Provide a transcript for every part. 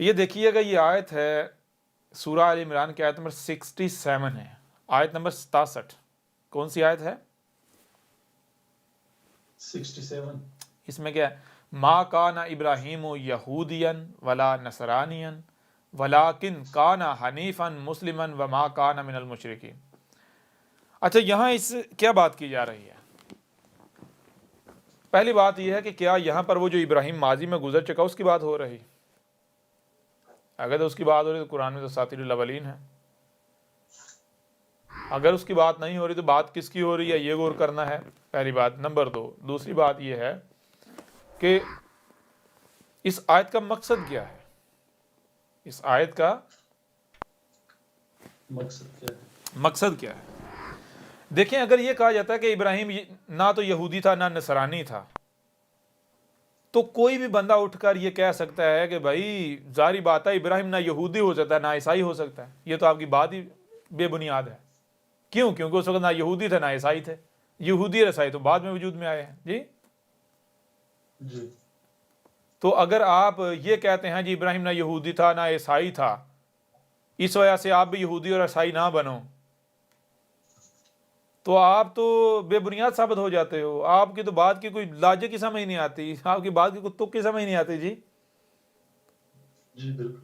یہ دیکھیے گا، یہ آیت ہے سورہ آل عمران کی آیت نمبر 67 ہے، آیت نمبر 67. کون سی آیت ہے؟ 67. اس میں کیا ہے؟ ما کان ابراہیم یہودیا ولا نصرانیا ولیکن کان حنیفا مسلما وما کان من المشرکین. اچھا، یہاں اس کیا بات کی جا رہی ہے؟ پہلی بات یہ ہے کہ کیا یہاں پر وہ جو ابراہیم ماضی میں گزر چکا اس کی بات ہو رہی؟ اگر تو اس کی بات ہو رہی تو قرآن میں تو اساطیر الاولین ہے. اگر اس کی بات نہیں ہو رہی تو بات کس کی ہو رہی ہے، یہ غور کرنا ہے، پہلی بات. نمبر 2، دوسری بات یہ ہے کہ اس آیت کا مقصد کیا ہے؟ اس آیت کا مقصد کیا ہے؟ دیکھیں، اگر یہ کہا جاتا ہے کہ ابراہیم نہ تو یہودی تھا نہ نصرانی تھا، تو کوئی بھی بندہ اٹھ کر یہ کہہ سکتا ہے کہ بھائی ظاہری بات ہے ابراہیم نہ یہودی ہو سکتا ہے نہ عیسائی ہو سکتا ہے. یہ تو آپ کی بات ہی بے بنیاد ہے. کیوں؟ کیونکہ اس وقت نہ یہودی تھے نہ عیسائی تھے. یہودی اور عیسائی تو بعد میں وجود میں آئے ہیں. جی، تو اگر آپ یہ کہتے ہیں جی ابراہیم نہ یہودی تھا نہ عیسائی تھا، اس وجہ سے آپ بھی یہودی اور عیسائی نہ بنو، تو آپ تو بے بنیاد ثابت ہو جاتے ہو. آپ کی تو بات کی کوئی لاجک کی سمجھ نہیں آتی، آپ کی بات کی کوئی تک کی سمجھ نہیں آتی. جی بالکل.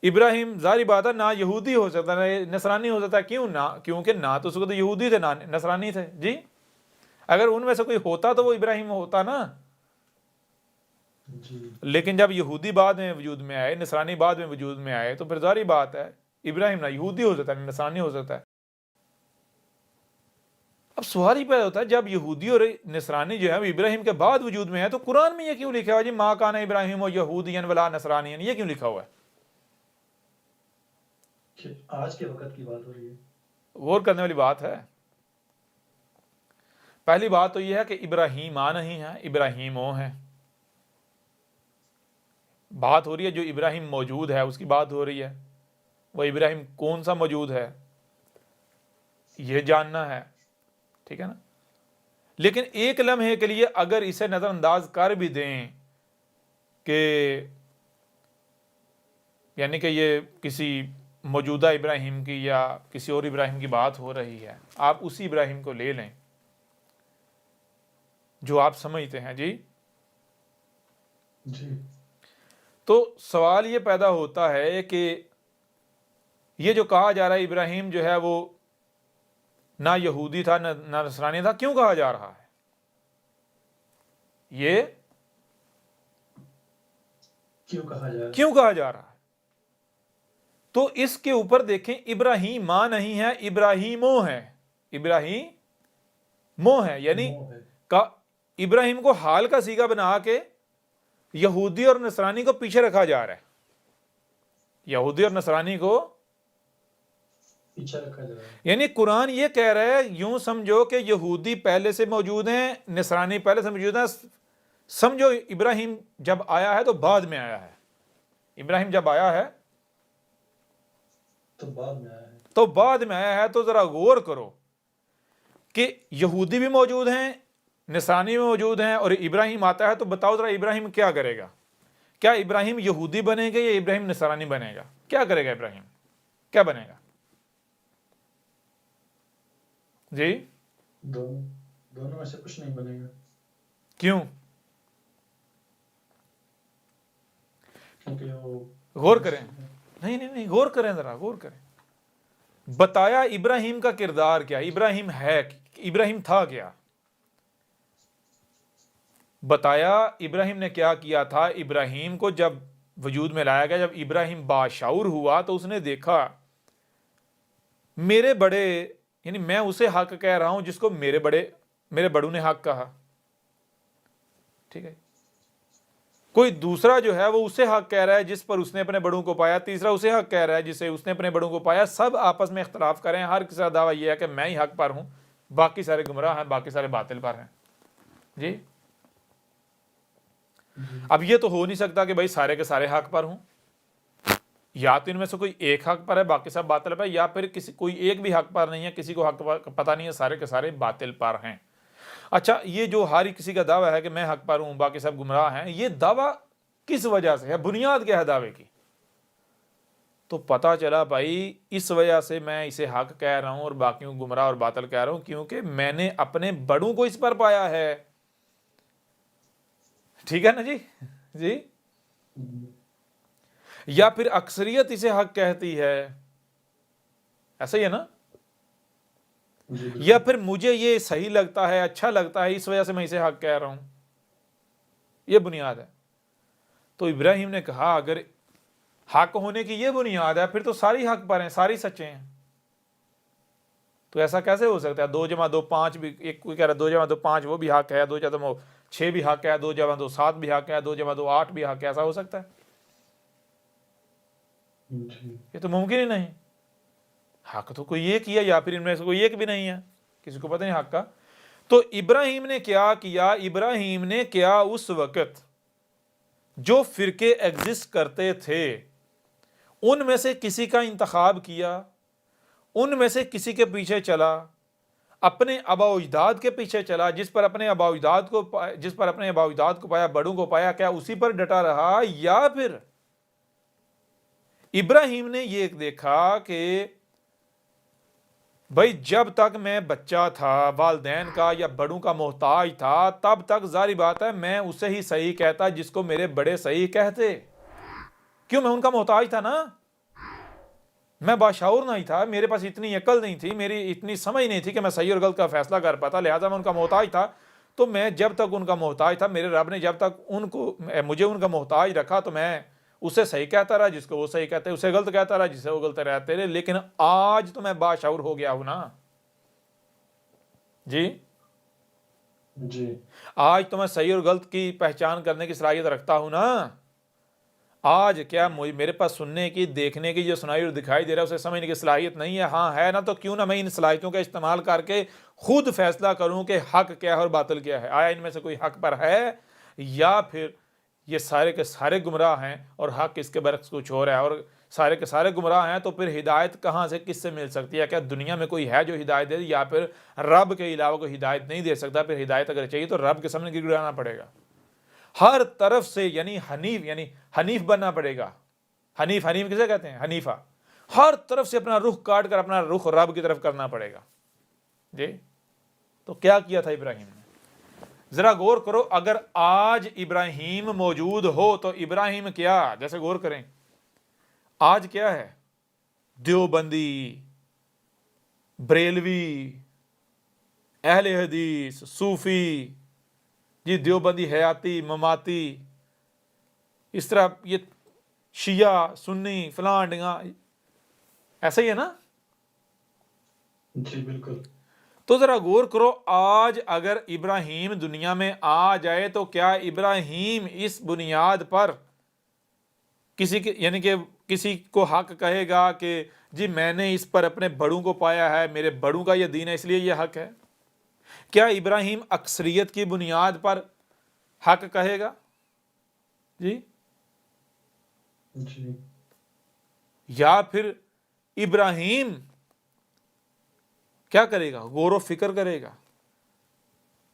ابراہیم ظاہری بات ہے نہ یہودی ہو سکتا نہ نصرانی ہو سکتا. کیوں؟ نہ کیونکہ نہ تو اس وقت یہودی تھے نہ نصرانی تھے. جی، اگر ان میں سے کوئی ہوتا تو وہ ابراہیم ہوتا نا. لیکن جب یہودی بعد میں وجود میں آئے، نصرانی بعد میں وجود میں آئے، تو پھر ظاہری بات ہے ابراہیم نہ یہودی ہو سکتا ہے نہ نصرانی ہو سکتا ہے. اب سوال ہی پیدا ہوتا ہے، جب یہودی اور نصرانی جو ہے وہ ابراہیم کے بعد وجود میں ہے، تو قرآن میں یہ کیوں لکھا ہوا جی ما کان ابراہیم و یہودیا ولا نصرانیا؟ یہ کیوں لکھا ہوا ہے؟ آج کے وقت کی بات ہو رہی ہے، غور کرنے والی بات ہے. پہلی بات تو یہ ہے کہ ابراہیم نہیں ہے، ابراہیم ہے. بات ہو رہی ہے جو ابراہیم موجود ہے اس کی بات ہو رہی ہے. وہ ابراہیم کون سا موجود ہے یہ جاننا ہے، ٹھیک ہے نا. لیکن ایک لمحے کے لیے اگر اسے نظر انداز کر بھی دیں کہ یعنی کہ یہ کسی موجودہ ابراہیم کی یا کسی اور ابراہیم کی بات ہو رہی ہے، آپ اسی ابراہیم کو لے لیں جو آپ سمجھتے ہیں. جی، تو سوال یہ پیدا ہوتا ہے کہ یہ جو کہا جا رہا ہے ابراہیم جو ہے وہ نہ یہودی تھا نہ نصرانی تھا، کیوں کہا جا رہا ہے؟ یہ کیوں کہا جا رہا ہے؟ تو اس کے اوپر دیکھیں، ابراہیم ماں نہیں ہے، ابراہیمو ہے. ابراہیمو ہے، یعنی ابراہیم کو حال کا صیغہ بنا کے یہودی اور نصرانی کو پیچھے رکھا جا رہا ہے. یہودی اور نصرانی کو پیچھے رکھا جا رہا ہے، یعنی قرآن یہ کہہ رہا ہے یوں سمجھو کہ یہودی پہلے سے موجود ہیں، نصرانی پہلے سے موجود ہیں. سمجھو ابراہیم جب آیا ہے تو بعد میں آیا ہے. ابراہیم جب آیا ہے تو بعد میں آیا ہے. تو ذرا غور کرو کہ یہودی بھی موجود ہیں، نصرانی بھی موجود ہیں، اور ابراہیم آتا ہے. تو بتاؤ ذرا ابراہیم کیا کرے گا؟ کیا ابراہیم یہودی بنے گا یا ابراہیم نصرانی بنے گا؟ کیا کرے گا ابراہیم؟ کیا بنے گا؟ جی، دونوں میں سے کچھ نہیں بنے گا. کیوں؟ غور کریں. نہیں، غور کریں، ذرا غور کریں. بتایا ابراہیم کا کردار کیا، ابراہیم ہے، ابراہیم تھا کیا؟ بتایا ابراہیم نے کیا کیا تھا. ابراہیم کو جب وجود میں لایا گیا، جب ابراہیم باشعور ہوا تو اس نے دیکھا میرے بڑے، یعنی میں اسے حق کہہ رہا ہوں جس کو میرے بڑوں نے حق کہا. ٹھیک ہے، کوئی دوسرا جو ہے وہ اسے حق کہہ رہا ہے جس پر اس نے اپنے بڑوں کو پایا، تیسرا اسے حق کہہ رہا ہے جسے اس نے اپنے بڑوں کو پایا. سب آپس میں اختلاف کریں، ہر کسی کا دعویٰ یہ ہے کہ میں ہی حق پر ہوں، باقی سارے گمراہ ہیں، باقی سارے باطل پر ہیں. جی، اب یہ تو ہو نہیں سکتا کہ بھائی سارے کے سارے حق پر ہوں. یا تو ان میں سے کوئی ایک حق پر ہے باقی سب باطل پر، یا پھر کوئی ایک بھی حق پر نہیں ہے، کسی کو حق پر پتہ نہیں ہے، سارے کے سارے باطل پر ہیں. اچھا، یہ جو ہر کسی کا دعویٰ ہے کہ میں حق پر ہوں باقی سب گمراہ ہیں، یہ دعویٰ کس وجہ سے ہے, بنیاد کیا ہے دعوے کی. تو پتا چلا بھائی اس وجہ سے میں اسے حق کہہ رہا ہوں اور باقیوں گمراہ اور باطل کہہ رہا ہوں, کیونکہ میں نے اپنے بڑوں کو اس پر پایا ہے. ٹھیک ہے نا جی. جی یا پھر اکثریت اسے حق کہتی ہے, ایسا ہی ہے نا. جی بالکل. یا پھر مجھے یہ صحیح لگتا ہے, اچھا لگتا ہے, اس وجہ سے میں اسے حق کہہ رہا ہوں. یہ بنیاد ہے. تو ابراہیم نے کہا اگر حق ہونے کی یہ بنیاد ہے پھر تو ساری حق پر ہیں, ساری سچے ہیں. تو ایسا کیسے ہو سکتا ہے؟ 2 + 2 5 بھی, ایک کوئی کہہ رہا ہے 2 + 2 5 وہ بھی حق ہے, 2 + 2 6 بھی حق ہے, 2 + 2 7 بھی حق ہے, 2 + 2 8 بھی حق ہے. ایسا ہو سکتا ہے؟ جی یہ تو ممکن ہی نہیں. حق تو کوئی ایک ہی ہے, یا پھر ان میں سے کوئی ایک بھی نہیں ہے, کسی کو پتہ نہیں حق کا. تو ابراہیم نے کیا کیا؟ ابراہیم نے کیا اس وقت جو فرقے ایگزسٹ کرتے تھے ان میں سے کسی کا انتخاب کیا, ان میں سے کسی کے پیچھے چلا, اپنے آبا و اجداد کے پیچھے چلا, جس پر اپنے آبا و اجداد کو پایا, بڑوں کو پایا, کیا اسی پر ڈٹا رہا؟ یا پھر ابراہیم نے یہ دیکھا کہ بھائی جب تک میں بچہ تھا, والدین کا یا بڑوں کا محتاج تھا, تب تک ظاہری بات ہے میں اسے ہی صحیح کہتا جس کو میرے بڑے صحیح کہتے. کیوں؟ میں ان کا محتاج تھا نا, میں باشعور نہیں تھا, میرے پاس اتنی عقل نہیں تھی, میری اتنی سمجھ نہیں تھی کہ میں صحیح اور غلط کا فیصلہ کر پاتا, لہٰذا میں ان کا محتاج تھا. تو میں جب تک ان کا محتاج تھا, میرے رب نے جب تک مجھے ان کا محتاج رکھا, تو میں اسے صحیح کہتا رہا جس کو وہ صحیح کہتے, اسے غلط کہتا رہا جسے وہ غلط رہتے رہے. لیکن آج تو میں باشعور ہو گیا ہوں نا جی. جی آج تو میں صحیح اور غلط کی پہچان کرنے کی صلاحیت رکھتا ہوں نا. آج کیا میرے پاس سننے کی, دیکھنے کی, جو سنائی اور دکھائی دے رہا ہے اسے سمجھنے کی صلاحیت نہیں ہے؟ ہاں ہے نا. تو کیوں نہ میں ان صلاحیتوں کا استعمال کر کے خود فیصلہ کروں کہ حق کیا ہے اور باطل کیا ہے. آیا ان میں سے کوئی حق پر ہے, یا پھر یہ سارے کے سارے گمراہ ہیں اور حق اس کے برعکس کچھ اور ہے, اور سارے کے سارے گمراہ ہیں. تو پھر ہدایت کہاں سے, کس سے مل سکتی ہے؟ کیا دنیا میں کوئی ہے جو ہدایت دے, یا پھر رب کے علاوہ کوئی ہدایت نہیں دے سکتا؟ پھر ہدایت اگر چاہیے تو رب کے سامنے گر گڑانا پڑے گا ہر طرف سے, یعنی حنیف بننا پڑے گا. حنیف کسے کہتے ہیں؟ حنیفہ. ہر طرف سے اپنا رخ کاٹ کر اپنا رخ رب کی طرف کرنا پڑے گا جی. تو کیا کیا تھا ابراہیم نے؟ ذرا غور کرو. اگر آج ابراہیم موجود ہو تو ابراہیم کیا, جیسے غور کریں, آج کیا ہے؟ دیوبندی, بریلوی, اہل حدیث, صوفی جی, دیوبندی حیاتی, مماتی, اس طرح یہ شیعہ, سنی, فلاں ڈنگا, ایسا ہی ہے نا. جی بالکل. تو ذرا غور کرو, آج اگر ابراہیم دنیا میں آ جائے تو کیا ابراہیم اس بنیاد پر کسی کو حق کہے گا کہ جی میں نے اس پر اپنے بڑوں کو پایا ہے, میرے بڑوں کا یہ دین ہے اس لیے یہ حق ہے؟ کیا ابراہیم اکثریت کی بنیاد پر حق کہے گا جی؟ جی یا پھر ابراہیم کیا کرے گا؟ غور و فکر کرے گا.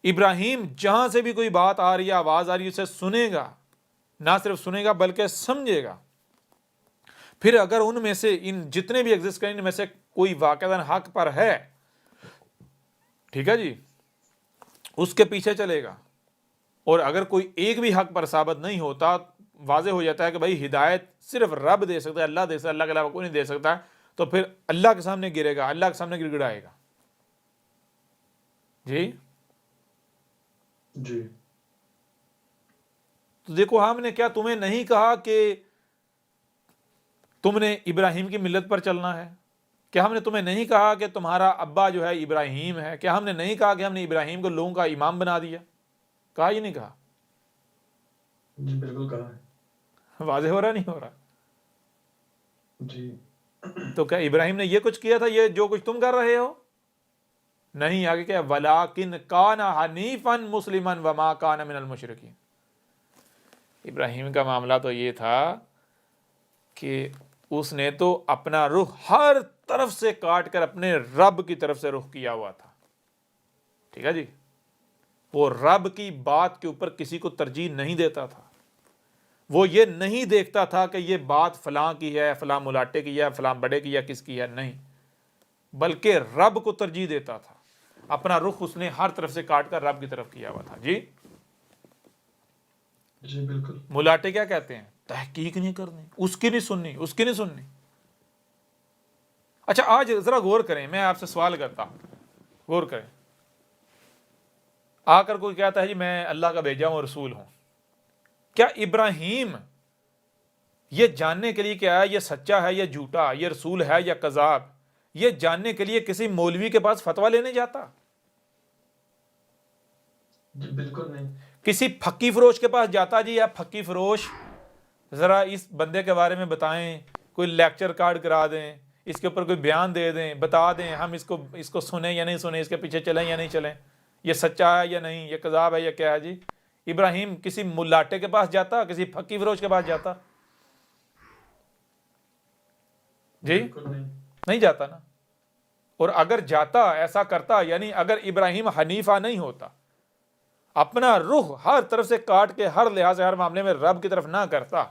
ابراہیم جہاں سے بھی کوئی بات آ رہی ہے, آواز آ رہی ہے, اسے سنے گا, نہ صرف سنے گا بلکہ سمجھے گا. پھر اگر ان میں سے, ان جتنے بھی ایگزسٹ کریں ان میں سے کوئی واقعاً حق پر ہے, ٹھیک ہے جی, اس کے پیچھے چلے گا. اور اگر کوئی ایک بھی حق پر ثابت نہیں ہوتا, واضح ہو جاتا ہے کہ بھائی ہدایت صرف رب دے سکتا ہے, اللہ دے سکتا ہے, اللہ کے علاوہ کوئی نہیں دے سکتا, تو پھر اللہ کے سامنے گرے گا, اللہ کے سامنے گر گڑائے گا جی. جی تو دیکھو, ہم نے کیا تمہیں نہیں کہا کہ تم نے ابراہیم کی ملت پر چلنا ہے؟ کیا ہم نے تمہیں نہیں کہا کہ تمہارا ابا جو ہے ابراہیم ہے؟ کیا ہم نے نہیں کہا کہ ہم نے ابراہیم کو لوگوں کا امام بنا دیا؟ کہا ہی نہیں کہا. جی بالکل کہا ہے. واضح ہو رہا نہیں ہو رہا؟ جی تو کیا ابراہیم نے یہ کچھ کیا تھا یہ جو کچھ تم کر رہے ہو؟ نہیں. آگے کیا؟ وَلَٰكِنْ كَانَ حَنِيفًا مُسْلِمًا وَمَا كَانَ مِنَ الْمُشْرِكِينَ. ابراہیم کا معاملہ تو یہ تھا کہ اس نے تو اپنا رخ ہر طرف سے کاٹ کر اپنے رب کی طرف سے رخ کیا ہوا تھا. ٹھیک ہے جی. وہ رب کی بات کے اوپر کسی کو ترجیح نہیں دیتا تھا. وہ یہ نہیں دیکھتا تھا کہ یہ بات فلاں کی ہے، فلاں ملاٹے کی ہے، فلاں بڑے کی ہے، کس کی ہے، نہیں، بلکہ رب کو ترجیح دیتا تھا. اپنا رخ اس نے ہر طرف سے کاٹ کر رب کی طرف کیا ہوا تھا. جی جی بالکل. ملاٹے کیا کہتے ہیں؟ تحقیق نہیں کرنی، اس کی نہیں سننی، اس کی نہیں سننی. اچھا آج ذرا غور کریں، میں آپ سے سوال کرتا ہوں، غور کریں. آ کر کوئی کہتا ہے جی میں اللہ کا بھیجا ہوں، رسول ہوں. کیا ابراہیم یہ جاننے کے لیے کہ آیا یہ سچا ہے یا جھوٹا، یہ رسول ہے یا کذاب، یہ جاننے کے لیے کسی مولوی کے پاس فتویٰ لینے جاتا؟ جی بالکل نہیں. کسی پھکی فروش کے پاس جاتا جی آپ پھکی فروش ذرا اس بندے کے بارے میں بتائیں، کوئی لیکچر کارڈ کرا دیں، اس کے اوپر کوئی بیان دے دیں، بتا دیں ہم اس کو سنیں یا نہیں سنیں، اس کے پیچھے چلیں یا نہیں چلیں، یہ سچا ہے یا نہیں، یہ کذاب ہے یا کیا ہے؟ جی ابراہیم کسی ملاٹے کے پاس جاتا، کسی پھکی فروش کے پاس جاتا؟ جی بالکل نہیں. نہیں جاتا نا. اور اگر جاتا، ایسا کرتا، یعنی اگر ابراہیم حنیفہ نہیں ہوتا، اپنا رخ ہر طرف سے کاٹ کے ہر لحاظ سے ہر معاملے میں رب کی طرف نہ کرتا،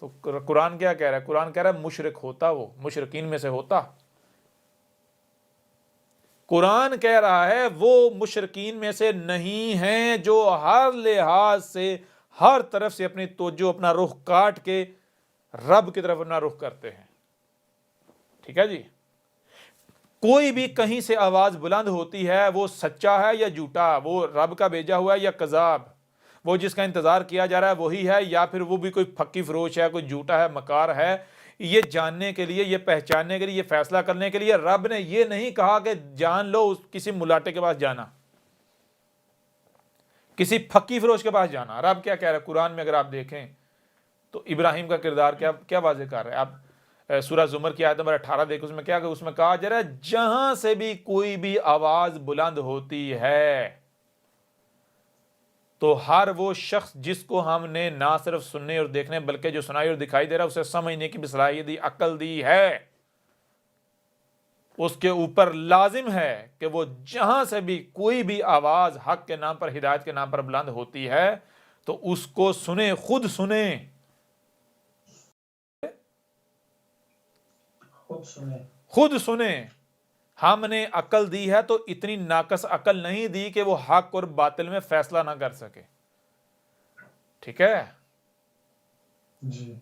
تو قرآن کیا کہہ رہا ہے؟ قرآن کہہ رہا ہے مشرک ہوتا، وہ مشرکین میں سے ہوتا. قرآن کہہ رہا ہے وہ مشرکین میں سے نہیں ہیں جو ہر لحاظ سے ہر طرف سے اپنی توجہ، اپنا رخ کاٹ کے رب کی طرف اپنا رخ کرتے ہیں. ٹھیک ہے جی. کوئی بھی کہیں سے آواز بلند ہوتی ہے، وہ سچا ہے یا جھوٹا، وہ رب کا بھیجا ہوا ہے یا کذاب، وہ جس کا انتظار کیا جا رہا ہے وہی ہے یا پھر وہ بھی کوئی پھکی فروش ہے، کوئی جھوٹا ہے، مکار ہے، یہ جاننے کے لیے، یہ پہچاننے کے لیے، یہ فیصلہ کرنے کے لیے رب نے یہ نہیں کہا کہ جان لو کسی ملاٹے کے پاس جانا، کسی پھکی فروش کے پاس جانا. رب کیا کہہ رہا ہے قرآن میں؟ اگر آپ دیکھیں تو ابراہیم کا کردار کیا واضح کر رہا ہے. آپ سورہ زمر کی آیت نمبر 18 دیکھیں، اس میں کہا جا رہا ہے جہاں سے بھی کوئی بھی آواز بلند ہوتی ہے تو ہر وہ شخص جس کو ہم نے نہ صرف سننے اور دیکھنے بلکہ جو سنائی اور دکھائی دے رہا ہے اسے سمجھنے کی بھی صلاحیت دی، عقل دی ہے، اس کے اوپر لازم ہے کہ وہ جہاں سے بھی کوئی بھی آواز حق کے نام پر، ہدایت کے نام پر بلند ہوتی ہے تو اس کو سنیں، خود سنیں. خود سنیں. ہم نے عقل دی ہے تو اتنی ناقص عقل نہیں دی کہ وہ حق اور باطل میں فیصلہ نہ کر سکے. ٹھیک ہے. جی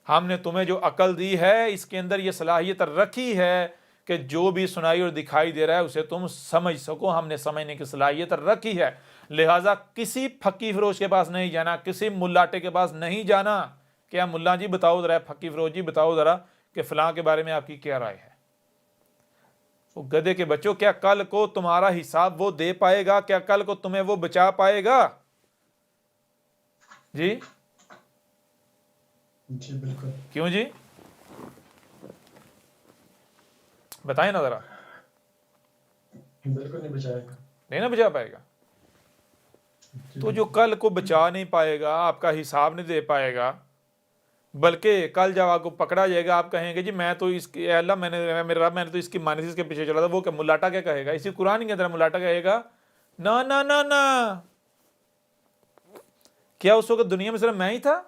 ہم نے تمہیں جو عقل دی ہے اس کے اندر یہ صلاحیت رکھی ہے کہ جو بھی سنائی اور دکھائی دے رہا ہے اسے تم سمجھ سکو. ہم نے سمجھنے کی صلاحیت رکھی ہے، لہٰذا کسی پھکی فروش کے پاس نہیں جانا، کسی ملاٹے کے پاس نہیں جانا. کیا ملا جی بتاؤ ذرا، پھکی فروش جی بتاؤ ذرا کہ فلاں کے بارے میں آپ کی کیا رائے ہے. وہ گدھے کے بچوں، کیا کل کو تمہارا حساب وہ دے پائے گا؟ کیا کل کو تمہیں وہ بچا پائے گا؟ جی جی بالکل. کیوں جی؟ بتائیں نا ذرا. بالکل نہیں بچائے گا. نہیں نا بچا پائے گا. تو جو کل کو بچا نہیں پائے گا، آپ کا حساب نہیں دے پائے گا، بلکہ کل جب آپ کو پکڑا جائے گا آپ کہیں گے جی میں تو اس کی، اے اللہ میرے رب میں نے تو اس کی مانیس کے پیچھے چلا تھا، وہ کہ ملاٹا کیا کہے گا؟ اسی قرآن کے اندر ملاٹا کہے گا نا نا نا نا. کیا اس وقت دنیا میں صرف میں ہی تھا؟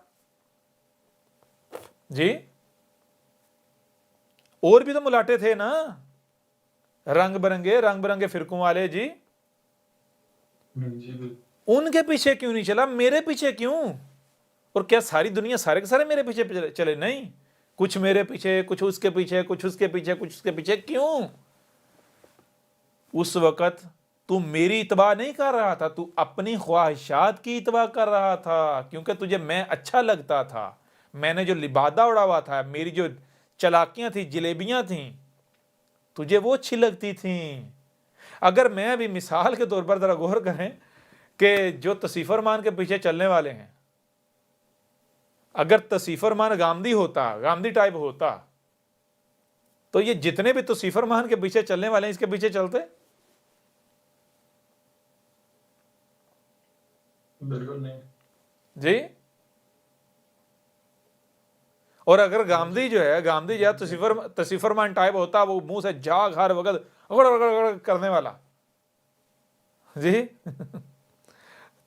جی اور بھی تو ملاٹے تھے نا، رنگ برنگے فرقوں والے. جی جی بالکل. ان کے پیچھے کیوں نہیں چلا؟ میرے پیچھے کیوں؟ اور کیا ساری دنیا سارے کے سارے میرے پیچھے چلے؟ نہیں، کچھ میرے پیچھے، کچھ اس کے پیچھے، کچھ اس کے پیچھے، کچھ اس کے پیچھے. کیوں؟ اس وقت تو میری اتباع نہیں کر رہا تھا، تو اپنی خواہشات کی اتباع کر رہا تھا، کیونکہ تجھے میں اچھا لگتا تھا. میں نے جو لبادہ اڑا ہوا تھا، میری جو چلاکیاں تھیں، جلیبیاں تھیں، تجھے وہ اچھی لگتی تھیں. اگر میں ابھی مثال کے طور پر ذرا غور کریں کہ جو تصیف فرمان کے پیچھے چلنے والے ہیں، اگر تصیف فرمان گامدی ہوتا، گامدی ٹائپ ہوتا، تو یہ جتنے بھی تصیف فرمان کے پیچھے چلنے والے ہیں اس کے پیچھے چلتے؟ بالکل نہیں. جی. اور اگر گامدی جو ہے تصیف فرمان ٹائپ ہوتا، وہ منہ سے جاگ ہر وقت اگڑ اگڑ اگڑ کرنے والا، جی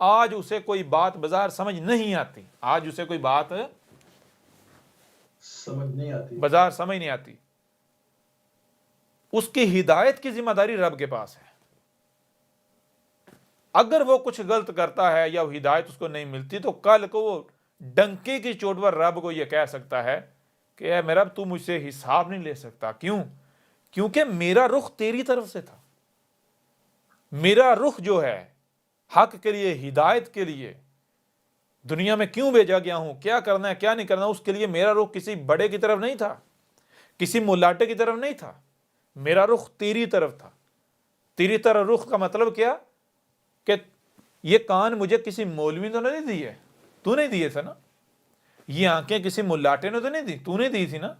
آج اسے کوئی بات بظاہر سمجھ نہیں آتی، آج اسے کوئی بات سمجھ نہیں آتی، بظاہر سمجھ نہیں آتی، اس کی ہدایت کی ذمہ داری رب کے پاس ہے۔ اگر وہ کچھ غلط کرتا ہے یا وہ ہدایت اس کو نہیں ملتی تو کل کو وہ ڈنکے کی چوٹ پر رب کو یہ کہہ سکتا ہے کہ اے میرا رب تو مجھ سے حساب نہیں لے سکتا۔ کیوں؟ کیونکہ میرا رخ تیری طرف سے تھا، میرا رخ جو ہے حق کے لیے، ہدایت کے لیے، دنیا میں کیوں بھیجا گیا ہوں، کیا کرنا ہے کیا نہیں کرنا، اس کے لیے میرا رخ کسی بڑے کی طرف نہیں تھا، کسی ملاٹے کی طرف نہیں تھا، میرا رخ تیری طرف تھا۔ تیری طرف رخ کا مطلب کیا کہ یہ کان مجھے کسی مولوی تو نہیں دیے، تو نہیں دیے تھے نا، یہ آنکھیں کسی ملاٹے نے تو نہیں دی، تو نے دی تھی نا،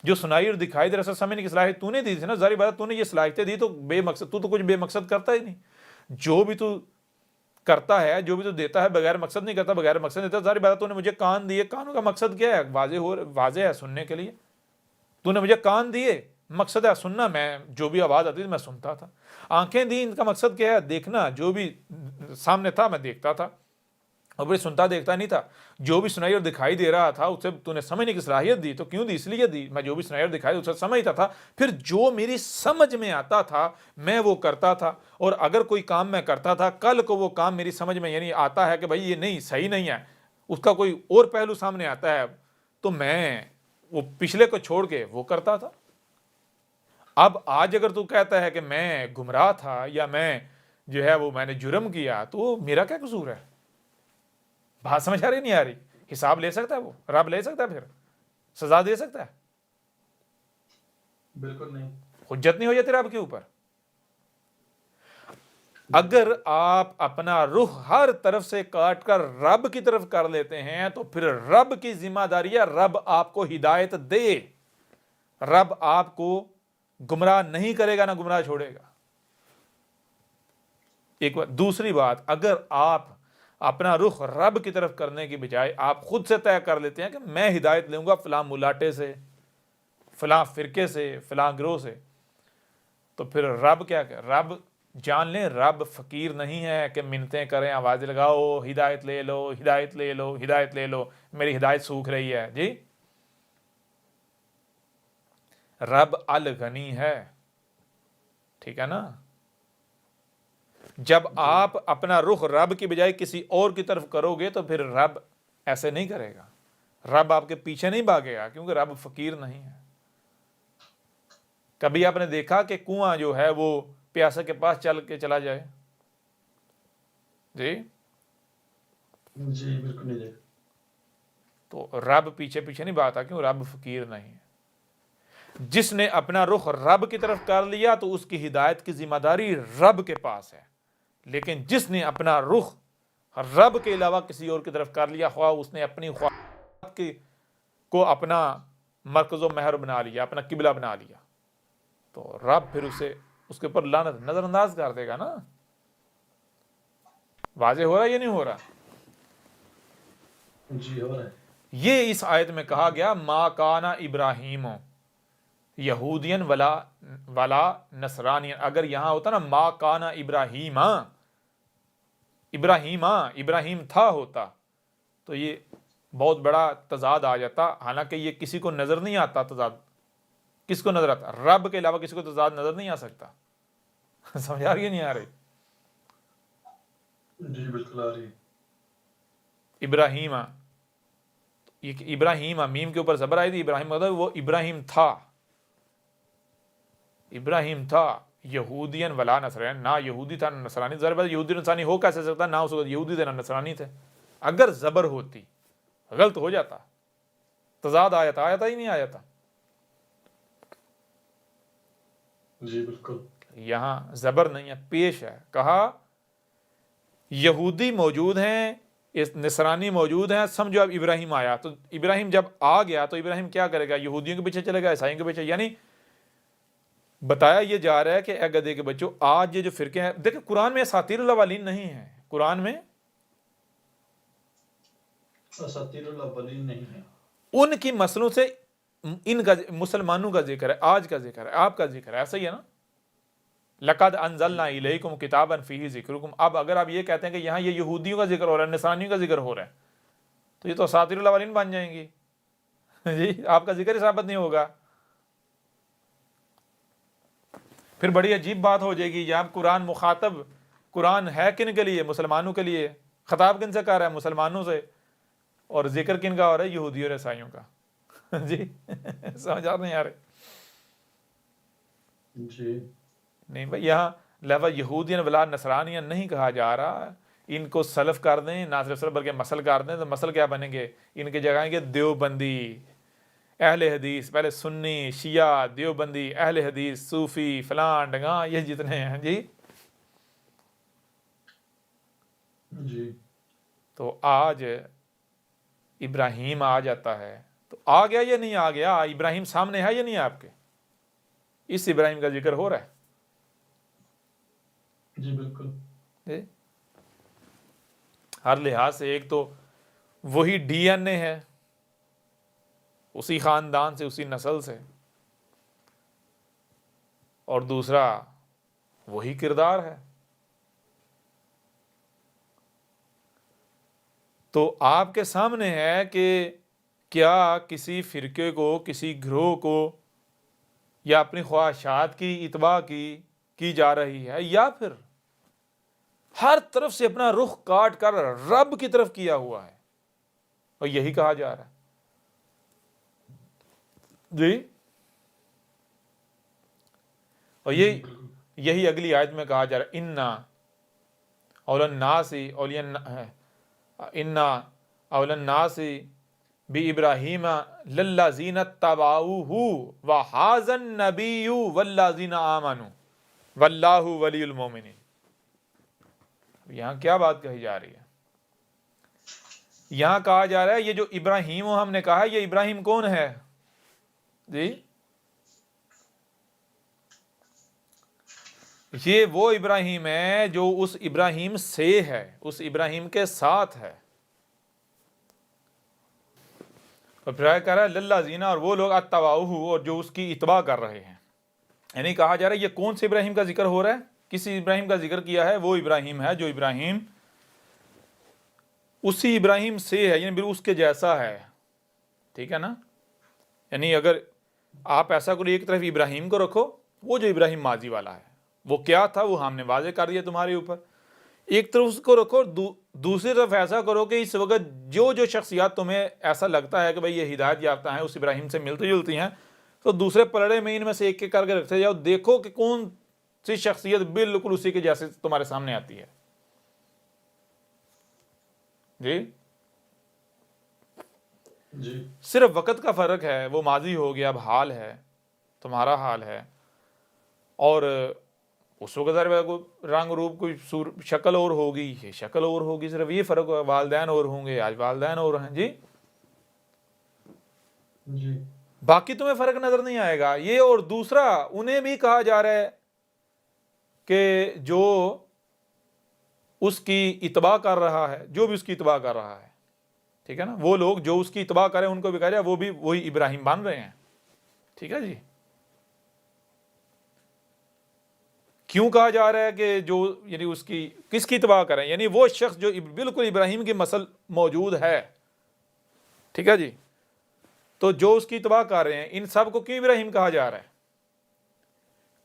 جو سنائی اور دکھائی دے رسا سمجھنے کی صلاحیت تو نے دی تھی نا، ظاہر بات تو نے یہ صلاحیتیں دی تو بے مقصد، تو کچھ بے مقصد کرتا ہی نہیں، جو بھی تو کرتا ہے، جو بھی تو دیتا ہے بغیر مقصد نہیں کرتا، بغیر مقصد دیتا ہے۔ ظاہر بات تو نے مجھے کان دیے، کانوں کا مقصد کیا ہے؟ واضح ہے سننے کے لیے، تو نے مجھے کان دیے، مقصد ہے سننا، میں جو بھی آواز آتی تھی میں سنتا تھا۔ آنکھیں دی، ان کا مقصد کیا ہے؟ دیکھنا، جو بھی سامنے تھا میں دیکھتا تھا، اور پھر سنتا دیکھتا نہیں تھا، جو بھی سنائی اور دکھائی دے رہا تھا اسے تو نے سمجھنے کی صلاحیت دی، تو کیوں دی؟ اس لیے دی، میں جو بھی سنائی اور دکھائی اسے سمجھتا تھا، پھر جو میری سمجھ میں آتا تھا میں وہ کرتا تھا، اور اگر کوئی کام میں کرتا تھا کل کو وہ کام میری سمجھ میں یعنی آتا ہے کہ بھائی یہ نہیں صحیح نہیں ہے، اس کا کوئی اور پہلو سامنے آتا ہے، تو میں وہ پچھلے کو چھوڑ کے وہ کرتا تھا۔ اب آج اگر تو کہتا ہے کہ میں گمراہ تھا یا میں جو ہے وہ میں نے جرم کیا، تو میرا کیا قصور ہے؟ بات سمجھ آ رہی نہیں آ رہی؟ حساب لے سکتا ہے وہ رب؟ لے سکتا ہے؟ پھر سزا دے سکتا ہے؟ بالکل نہیں، حجت نہیں ہو جاتی رب کے اوپر؟ اگر آپ اپنا رخ ہر طرف سے کاٹ کر رب کی طرف کر لیتے ہیں تو پھر رب کی ذمہ داری ہے رب آپ کو ہدایت دے، رب آپ کو گمراہ نہیں کرے گا، نہ گمراہ چھوڑے گا۔ ایک بات، دوسری بات، اگر آپ اپنا رخ رب کی طرف کرنے کی بجائے آپ خود سے طے کر لیتے ہیں کہ میں ہدایت لوں گا فلاں ملاٹے سے، فلاں فرقے سے، فلاں گروہ سے، تو پھر رب کیا کہ رب جان لیں رب فقیر نہیں ہے کہ منتیں کریں، آوازیں لگاؤ ہدایت لے لو، ہدایت لے لو، ہدایت لے لو، میری ہدایت سوکھ رہی ہے۔ جی، رب الغنی ہے، ٹھیک ہے نا؟ جب آپ اپنا رخ رب کی بجائے کسی اور کی طرف کرو گے تو پھر رب ایسے نہیں کرے گا، رب آپ کے پیچھے نہیں بھاگے گا، کیونکہ رب فقیر نہیں ہے۔ کبھی آپ نے دیکھا کہ کنواں جو ہے وہ پیاسے کے پاس چل کے چلا جائے؟ جی، جی بالکل نہیں جائے، تو رب پیچھے پیچھے نہیں بھاگتا، کیوں؟ رب فقیر نہیں ہے۔ جس نے اپنا رخ رب کی طرف کر لیا تو اس کی ہدایت کی ذمہ داری رب کے پاس ہے، لیکن جس نے اپنا رخ رب کے علاوہ کسی اور کی طرف کر لیا، خواہ اس نے اپنی خواہشات کو اپنا مرکز و محور بنا لیا، اپنا قبلہ بنا لیا، تو رب پھر اسے اس کے اوپر لعنت نظر انداز کر دے گا نا۔ واضح ہو رہا ہے یا نہیں ہو رہا؟ جی ہو رہا ہے، یہ اس آیت میں کہا گیا ما کانا ابراہیم یہودین ولا نصرانی۔ اگر یہاں ہوتا نا ما کانا ابراہیم تھا ہوتا تو یہ بہت بڑا تضاد آ جاتا، حالانکہ یہ کسی کو نظر نہیں آتا تضاد۔ کس کو نظر آتا؟ رب کے علاوہ کسی کو تضاد نظر نہیں آ سکتا۔ سمجھ آ رہی ہے نہیں آ رہی؟ جی بالکل آ رہی ہے، ابراہیم، یہ ابراہیم میم کے اوپر زبر آئی تھی، ابراہیم مطلب وہ ابراہیم تھا یہودین ولا نصرانی، نہ یہودی تھا نہ نصرانی۔ ضرب یہودی نصرانی ہو کیسے سکتا؟ نہ اس وقت یہودی تھے نہ نصرانی تھے۔ اگر زبر ہوتی غلط ہو جاتا، تضاد آیا ہی نہیں آیا تھا۔ جی بالکل، یہاں زبر نہیں ہے، پیش ہے، کہا یہودی موجود ہیں، نصرانی موجود ہیں، سمجھو اب ابراہیم آیا، تو ابراہیم جب آ گیا تو ابراہیم کیا کرے گا؟ یہودیوں کے پیچھے چلے گا، عیسائیوں کے پیچھے؟ یعنی بتایا یہ جا رہا ہے کہ اے گدھے کے بچوں، آج یہ جو فرقے ہیں، دیکھیں قرآن میں اساطیر الاولین نہیں ہے، قرآن میں اساطیر الاولین نہیں ہے، ان کی مسلوں سے ان کا مسلمانوں کا ذکر ہے، آج کا ذکر ہے، آپ کا ذکر ہے، ایسا ہی ہے نا؟ لقد انزلنا الیکم کتابا فیہ ذکرکم. اب اگر آپ یہ کہتے ہیں کہ یہاں یہ یہودیوں کا ذکر ہو رہا ہے، نصرانیوں کا ذکر ہو رہا ہے، تو یہ تو اساطیر الاولین بن جائیں گی. جی آپ کا ذکر ہی ثابت نہیں ہوگا. پھر بڑی عجیب بات ہو جائے گی. یہاں قرآن مخاطب، قرآن ہے کن کے لیے؟ مسلمانوں کے لیے. خطاب کن سے کر رہا ہے؟ مسلمانوں سے. اور ذکر کن کا ہو رہا ہے؟ یہودیوں اور عیسائیوں کا. جی سمجھ آ نہیں آ رہے؟ جی نہیں بھائی، یہاں لفظ یہودین ولا نصرانین نہیں کہا جا رہا. ان کو سلف کر دیں، نہ صرف سلف بلکہ مسل کر دیں، تو مسل کیا بنیں گے؟ ان کی جگہ آئیں گے دیوبندی، اہل حدیث. پہلے سنی، شیعہ، دیوبندی، اہل حدیث، صوفی، فلان ڈگاں، یہ جتنے ہیں. جی جی تو آج ابراہیم آ جاتا ہے تو آ گیا یا نہیں آ گیا؟ ابراہیم سامنے ہے یا نہیں آپ کے؟ اس ابراہیم کا ذکر ہو رہا ہے. جی بالکل. جی ہر لحاظ سے ایک تو وہی ڈی این اے ہے، اسی خاندان سے، اسی نسل سے، اور دوسرا وہی کردار ہے. تو آپ کے سامنے ہے کہ کیا کسی فرقے کو، کسی گروہ کو، یا اپنی خواہشات کی اتباع کی جا رہی ہے، یا پھر ہر طرف سے اپنا رخ کاٹ کر رب کی طرف کیا ہوا ہے، اور یہی کہا جا رہا ہے. جی اور جی بالکل. یہی اگلی آیت میں کہا جا رہا ہے انا اول الناس انا اول الناس بابراہیم للذین اتبعوہ وہذا النبی والذین آمنوا واللہ ولی المؤمنین. یہاں کیا بات کہی جا رہی ہے؟ یہاں کہا جا رہا ہے یہ جو ابراہیم ہم نے کہا، یہ ابراہیم کون ہے؟ جی یہ وہ ابراہیم ہے جو اس ابراہیم سے ہے، اس ابراہیم کے ساتھ ہے. اور پھر کہہ رہا ہے للذین، اور وہ لوگ اتبعوہ، اور جو اس کی اتباع کر رہے ہیں. یعنی کہا جا رہا ہے یہ کون سے ابراہیم کا ذکر ہو رہا ہے؟ کسی ابراہیم کا ذکر کیا ہے؟ وہ ابراہیم ہے جو ابراہیم اسی ابراہیم سے ہے، یعنی اس کے جیسا ہے. ٹھیک ہے نا؟ یعنی اگر آپ ایسا کرو، ایک طرف ابراہیم کو رکھو، وہ جو ابراہیم ماضی والا ہے وہ کیا تھا وہ ہم نے واضح کر دیا تمہارے اوپر. ایک طرف اس کو رکھو، دوسری طرف ایسا کرو کہ اس وقت جو شخصیات تمہیں ایسا لگتا ہے کہ بھئی یہ ہدایت یافتہ ہیں، اس ابراہیم سے ملتی جلتی ہیں، تو دوسرے پلڑے میں ان میں سے ایک ایک کر کے رکھتے جاؤ. دیکھو کہ کون سی شخصیت بالکل اسی کے جیسے تمہارے سامنے آتی ہے. جی جی صرف وقت کا فرق ہے، وہ ماضی ہو گیا، اب حال ہے، تمہارا حال ہے. اور اس وقت رنگ روپ کوئی شکل اور ہوگی، یہ شکل اور ہوگی، صرف یہ فرق ہے. والدین اور ہوں گے، آج والدین اور ہیں. جی جی باقی تمہیں فرق نظر نہیں آئے گا. یہ اور دوسرا انہیں بھی کہا جا رہا ہے کہ جو اس کی اتباع کر رہا ہے، جو بھی اس کی اتباع کر رہا ہے، ٹھیک ہے نا، وہ لوگ جو اس کی اتباع کریں ان کو بھی کہا جائے وہ بھی وہی ابراہیم بن رہے ہیں. ٹھیک ہے جی. کیوں کہا جا رہا ہے کہ جو یعنی اس کی کس کی اتباع کریں؟ یعنی وہ شخص جو بالکل ابراہیم کی مثل موجود ہے. ٹھیک ہے جی. تو جو اس کی اتباع کر رہے ہیں، ان سب کو کیوں ابراہیم کہا جا رہا ہے؟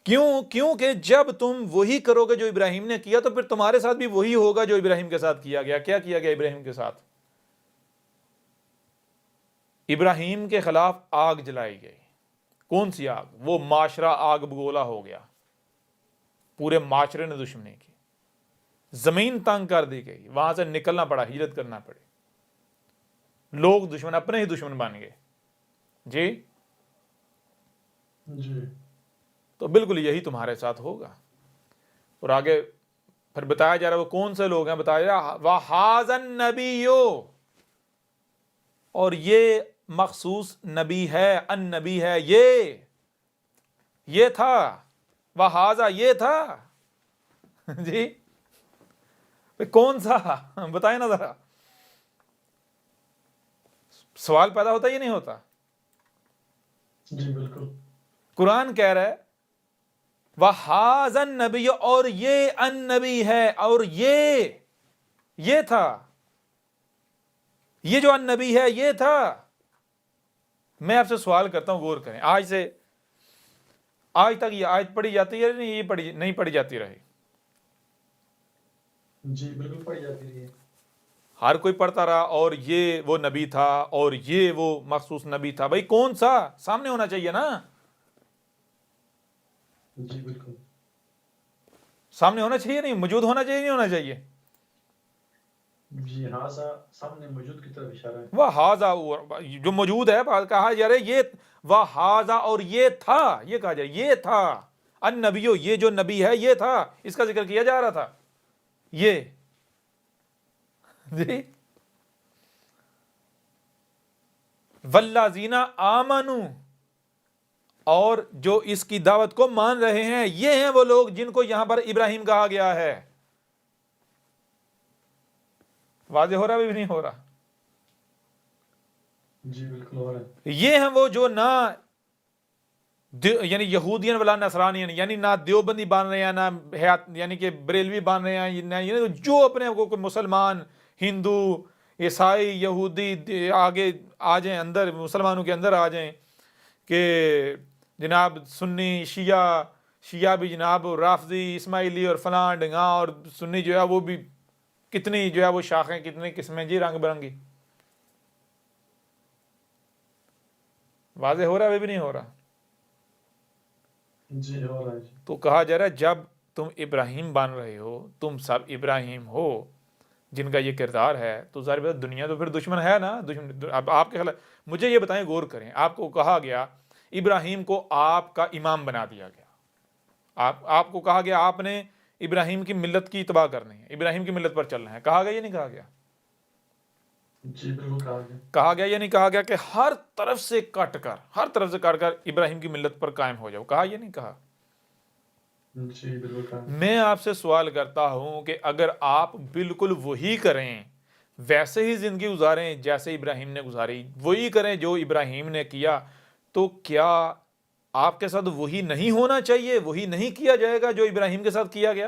کیونکہ جب تم وہی کرو گے جو ابراہیم نے کیا، تو پھر تمہارے ساتھ بھی وہی ہوگا جو ابراہیم کے ساتھ کیا گیا. کیا کیا گیا ابراہیم کے ساتھ؟ ابراہیم کے خلاف آگ جلائی گئی. کون سی آگ؟ وہ معاشرہ آگ بگولا ہو گیا، پورے معاشرے نے دشمنی کی، زمین تنگ کر دی گئی، وہاں سے نکلنا پڑا، ہجرت کرنا پڑی، لوگ دشمن اپنے ہی دشمن بن گئے. جی جی تو بالکل یہی تمہارے ساتھ ہوگا. اور آگے پھر بتایا جا رہا ہے وہ کون سے لوگ ہیں. بتایا جا رہا وَهَٰذَا النَّبِيُّ، اور یہ مخصوص نبی ہے، النبی ہے، یہ تھا، وَهَٰذَا یہ تھا. جی کون سا؟ بتائیں نا ذرا. سوال پیدا ہوتا یا نہیں ہوتا؟ جی بالکل. قرآن کہہ رہا ہے وَهَذَا النَّبِيُّ، اور یہ ان نبی ہے، اور یہ تھا، یہ جو ان نبی ہے یہ تھا۔ میں آپ سے سوال کرتا ہوں، غور کریں، آج تک یہ آیت پڑھی جاتی ہے نہیں؟ یہ نہیں پڑھی جاتی رہی؟ جی بالکل پڑھی جاتی رہی ہے۔ ہر کوئی پڑھتا رہا، اور یہ وہ نبی تھا، اور یہ وہ مخصوص نبی تھا۔ بھائی کون سا؟ سامنے ہونا چاہیے نا، جی بالکل سامنے ہونا چاہیے، نہیں موجود ہونا چاہیے، نہیں ہونا چاہیے؟ جی، ہاں سامنے موجود کی طرف اشارہ ہے۔ وہ ہاضا، جو موجود ہے، کہا جا رہا ہے یہ وہ ہاضا، اور یہ تھا، یہ کہا جا رہا ہے یہ تھا النبیو، یہ جو نبی ہے یہ تھا، اس کا ذکر کیا جا رہا تھا یہ جی۔ والذین آمنوا، اور جو اس کی دعوت کو مان رہے ہیں، یہ ہیں وہ لوگ جن کو یہاں پر ابراہیم کہا گیا ہے۔ واضح ہو رہا بھی نہیں ہو رہا؟ جی بالکل ہو رہا ہے۔ یہ ہیں وہ جو نہ یعنی یہودین ولا نصرانین، یعنی نہ دیوبندی بان رہے ہیں، نہ یعنی کہ بریلوی بان رہے ہیں، یعنی جو اپنے کو مسلمان، ہندو، عیسائی، یہودی آگے آ جائیں، اندر مسلمانوں کے اندر آ جائیں، کہ جناب سنی شیعہ بھی جناب رافضی اسماعیلی اور فلاں ڈنگا، اور سنی جو ہے وہ بھی کتنی جو ہے وہ شاخیں، کتنی قسمیں جی، رنگ برنگی۔ واضح ہو رہا ہے بھی نہیں ہو رہا؟ جی ہو رہا ہے جی۔ تو کہا جا رہا ہے جب تم ابراہیم بن رہے ہو، تم سب ابراہیم ہو جن کا یہ کردار ہے، تو ظاہر بات دنیا تو پھر دشمن ہے نا، دشمن۔ اب آپ کے خلاف مجھے یہ بتائیں، غور کریں، آپ کو کہا گیا ابراہیم کو آپ کا امام بنا دیا گیا، آپ کو کہا گیا آپ نے ابراہیم کی ملت کی اتباع کرنی ہے، ابراہیم کی ملت پر چلنا ہے، کہا گیا یہ نہیں کہا گیا؟ جی بالکل کہا گیا۔ کہا گیا یہ نہیں کہا گیا کہ ہر طرف سے کٹ کر ابراہیم کی ملت پر قائم ہو جاؤ؟ کہا یہ نہیں کہا؟ جی بالکل کہا گیا۔ میں آپ سے سوال کرتا ہوں کہ اگر آپ بالکل وہی کریں، ویسے ہی زندگی گزاریں جیسے ابراہیم نے گزاری، وہی کریں جو ابراہیم نے کیا، تو کیا آپ کے ساتھ وہی نہیں ہونا چاہیے؟ وہی نہیں کیا جائے گا جو ابراہیم کے ساتھ کیا گیا؟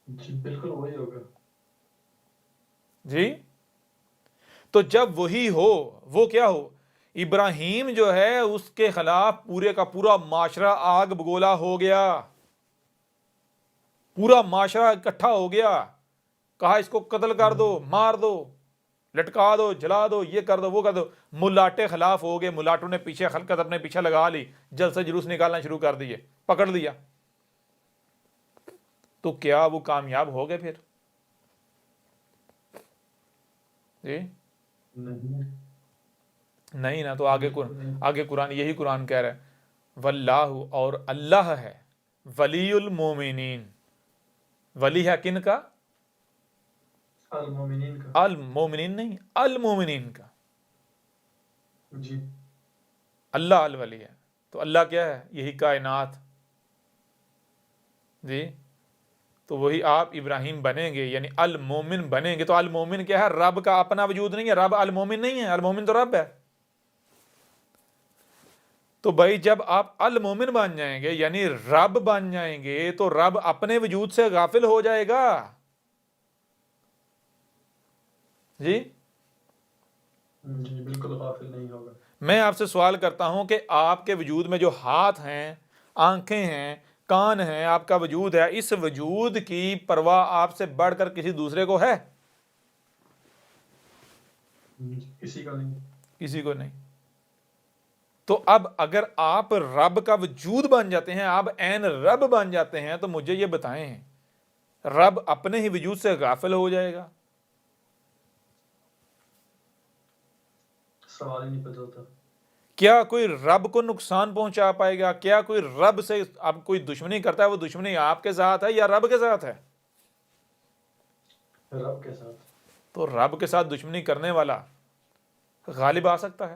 جی بالکل وہی ہوگا۔ جی، تو جب وہی ہو، وہ کیا ہو؟ ابراہیم جو ہے اس کے خلاف پورے کا پورا معاشرہ آگ بگولا ہو گیا، پورا معاشرہ اکٹھا ہو گیا، کہا اس کو قتل کر دو، مار دو، لٹکا دو، جلا دو، یہ کر دو، وہ کر دو۔ ملاٹے خلاف ہو گئے، ملاٹوں نے پیچھے خلقت اپنے پیچھے لگا لی، جلد سے جلوس نکالنا شروع کر دیے، پکڑ لیا۔ تو کیا وہ کامیاب ہو گئے پھر؟ جی نہیں نا۔ تو آگے قرآن یہی قرآن کہہ رہا ہے واللہ، اور اللہ ہے ولی المومنین۔ ولی ہے کن کا؟ المومنین کا۔ المومنین نہیں، المومنین کا۔ جی اللہ الولی ہے، تو اللہ کیا ہے؟ یہی کائنات۔ جی، تو وہی آپ ابراہیم بنیں گے، یعنی المومن بنیں گے۔ تو المومن کیا ہے؟ رب کا اپنا وجود نہیں ہے، رب المومن نہیں ہے، المومن تو رب ہے۔ تو بھائی جب آپ المومن بن جائیں گے، یعنی رب بن جائیں گے، تو رب اپنے وجود سے غافل ہو جائے گا؟ جی جی بالکل غافل نہیں ہوگا۔ میں آپ سے سوال کرتا ہوں کہ آپ کے وجود میں جو ہاتھ ہیں، آنکھیں ہیں، کان ہیں، آپ کا وجود ہے، اس وجود کی پرواہ آپ سے بڑھ کر کسی دوسرے کو ہے؟ کسی کا نہیں۔ کسی کو نہیں۔ تو اب اگر آپ رب کا وجود بن جاتے ہیں، آپ عین رب بن جاتے ہیں، تو مجھے یہ بتائیں رب اپنے ہی وجود سے غافل ہو جائے گا؟ سوال ہی نہیں پیدا ہوتا۔ کیا کوئی رب کو نقصان پہنچا پائے گا؟ کیا کوئی رب سے اب کوئی دشمنی کرتا ہے، وہ دشمنی آپ کے ساتھ ہے یا رب کے ساتھ ہے؟ رب کے ساتھ۔ تو رب کے ساتھ دشمنی کرنے والا غالب آ سکتا ہے؟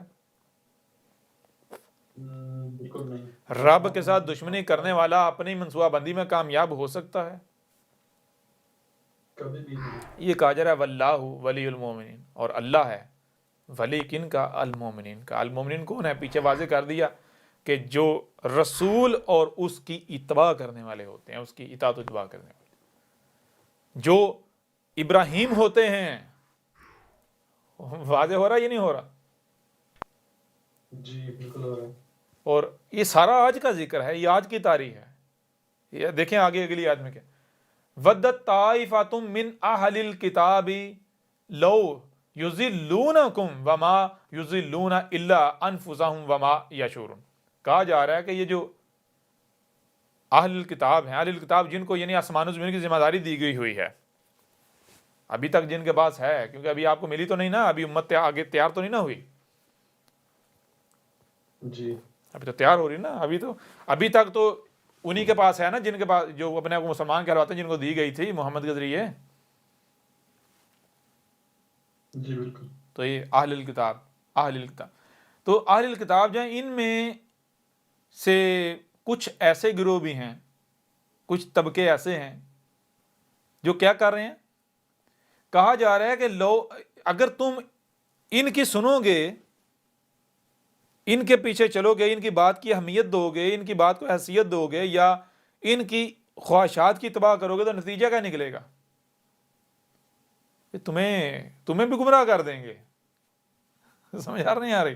بالکل نہیں۔ رب کے ساتھ دشمنی کرنے والا اپنی منصوبہ بندی میں کامیاب ہو سکتا ہے؟ کبھی بھی نہیں۔ یہ کہا جا رہا ہے واللہ ولی المومنین، اور اللہ ہے ولی کن کا؟ المومنین کا۔ المومنین کون ہے؟ پیچھے واضح کر دیا کہ جو رسول اور اس کی اتباع کرنے والے ہوتے ہیں، اس کی اطاعت و اتباع کرنے والے جو ابراہیم ہوتے ہیں. واضح ہو رہا ہے یہ نہیں ہو رہا؟ جی بالکل ہو رہا ہے. اور یہ سارا آج کا ذکر ہے، یہ آج کی تاریخ ہے. یہ دیکھیں آگے اگلی آیت میں کیا، ودت طائفۃ من اہل الکتاب لو یضلونکم وما یضلون الا انفسهم وما یشعرون. کہا جا رہا ہے کہ یہ جو اہل الکتاب ہیں، اہل الکتاب جن کو یعنی آسمان و زمین کی ذمہ داری دی گئی ہوئی ہے، ابھی تک جن کے پاس ہے، کیونکہ ابھی آپ کو ملی تو نہیں نا، ابھی امت آگے تیار تو نہیں نا ہوئی، جی ابھی تو تیار ہو رہی نا. ابھی تک تو انہی کے پاس ہے نا، جن کے پاس جو اپنے آپ کو مسلمان کہلواتے ہیں، جن کو دی گئی تھی محمد کے ذریعے. جی بالکل. تو یہ اہل الکتاب تو اہل الکتاب جو ہیں، ان میں سے کچھ ایسے گروہ بھی ہیں، کچھ طبقے ایسے ہیں جو کیا کر رہے ہیں. کہا جا رہا ہے کہ اگر تم ان کی سنو گے، ان کے پیچھے چلو گے، ان کی بات کی اہمیت دو گے، ان کی بات کو حیثیت دو گے، یا ان کی خواہشات کی اتباع کرو گے، تو نتیجہ کیا نکلے گا؟ کہ تمہیں بھی گمراہ کر دیں گے. سمجھ آ نہیں آ رہی؟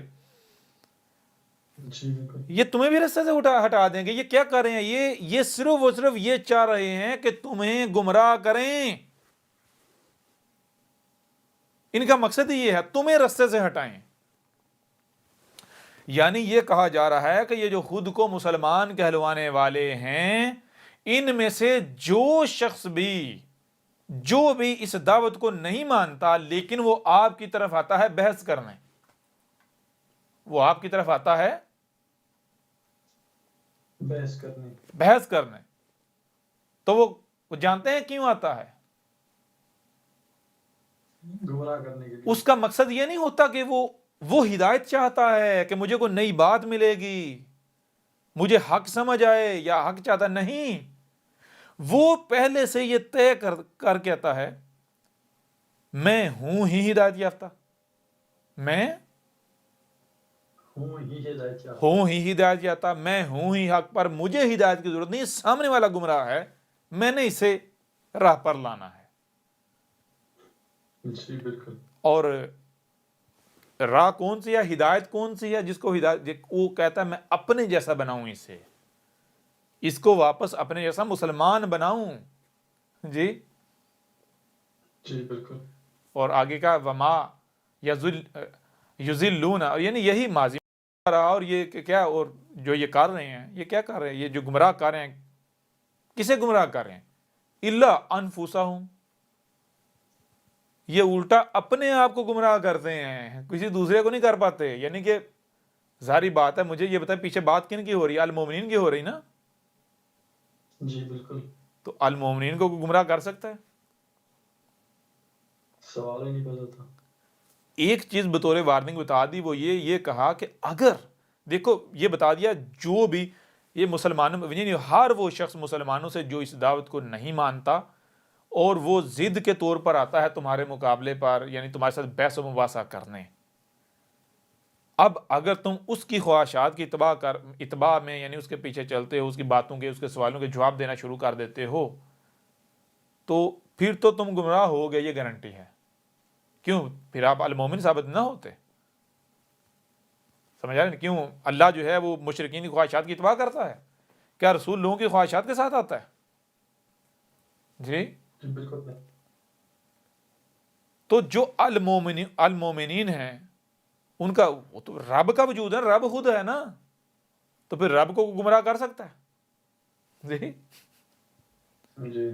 جی بالکل. یہ تمہیں بھی رستے سے ہٹا دیں گے. یہ کیا کر رہے ہیں؟ یہ صرف و صرف یہ چاہ رہے ہیں کہ تمہیں گمراہ کریں. ان کا مقصد ہی یہ ہے، تمہیں رستے سے ہٹائیں. یعنی یہ کہا جا رہا ہے کہ یہ جو خود کو مسلمان کہلوانے والے ہیں، ان میں سے جو بھی اس دعوت کو نہیں مانتا، لیکن وہ آپ کی طرف آتا ہے بحث کرنے، وہ آپ کی طرف آتا ہے بحث کرنے، تو وہ جانتے ہیں کیوں آتا ہے؟ گمراہ کرنے کے لیے. اس کا مقصد یہ نہیں ہوتا کہ وہ ہدایت چاہتا ہے کہ مجھے کوئی نئی بات ملے گی، مجھے حق سمجھ آئے، یا حق چاہتا نہیں. وہ پہلے سے یہ طے کر کے آتا ہے، میں ہوں ہی ہدایت یافتہ، میں ہوں ہی ہدایت یافتہ، میں ہوں ہی حق پر، مجھے ہدایت کی ضرورت نہیں. سامنے والا گمراہ ہے، میں نے اسے راہ پر لانا ہے. جی بالکل. اور راہ کون سی ہے، ہدایت کون سی ہے؟ جس کو ہدایت، وہ کہتا ہے میں اپنے جیسا بناؤں اسے، اس کو واپس اپنے جیسا مسلمان بناؤں. جی جی بالکل. اور آگے کا وما یضلون، اور یعنی یہی ماضی میں رہا. اور یہ کیا، اور جو یہ کر رہے ہیں، یہ کیا کر رہے ہیں؟ یہ جو گمراہ کر رہے ہیں، کسے گمراہ کر رہے ہیں؟ الا انفسہم، یہ الٹا اپنے آپ کو گمراہ کرتے ہیں، کسی دوسرے کو نہیں کر پاتے. یعنی کہ ظاہری بات ہے، مجھے یہ بتائیں پیچھے بات کن کی ہو رہی ہے؟ المومنین کی ہو رہی نا. جی بالکل. تو المومنین کو گمراہ کر سکتا ہے؟ سوال ہی نہیں پیدا ہوتا. ایک چیز بطور وارننگ بتا دی، وہ یہ کہا کہ اگر دیکھو یہ بتا دیا، جو بھی یہ مسلمانوں، یعنی ہر وہ شخص مسلمانوں سے جو اس دعوت کو نہیں مانتا اور وہ ضد کے طور پر آتا ہے تمہارے مقابلے پر، یعنی تمہارے ساتھ بحث و مباحثہ کرنے، اب اگر تم اس کی خواہشات کی اتباع میں، یعنی اس کے پیچھے چلتے ہو، اس کی باتوں کے، اس کے سوالوں کے جواب دینا شروع کر دیتے ہو، تو پھر تو تم گمراہ ہو گئے، یہ گارنٹی ہے. کیوں؟ پھر آپ المومن ثابت نہ ہوتے. سمجھ آ رہے ہیں کیوں اللہ جو ہے وہ مشرکین کی خواہشات کی اتباع کرتا ہے؟ کیا رسول لوگوں کی خواہشات کے ساتھ آتا ہے؟ جی بالکل. تو جو المومنین ہیں، ان کا وہ تو رب کا وجود ہے، رب خود ہے نا، تو پھر رب کو گمراہ کر سکتا ہے؟ جی جی.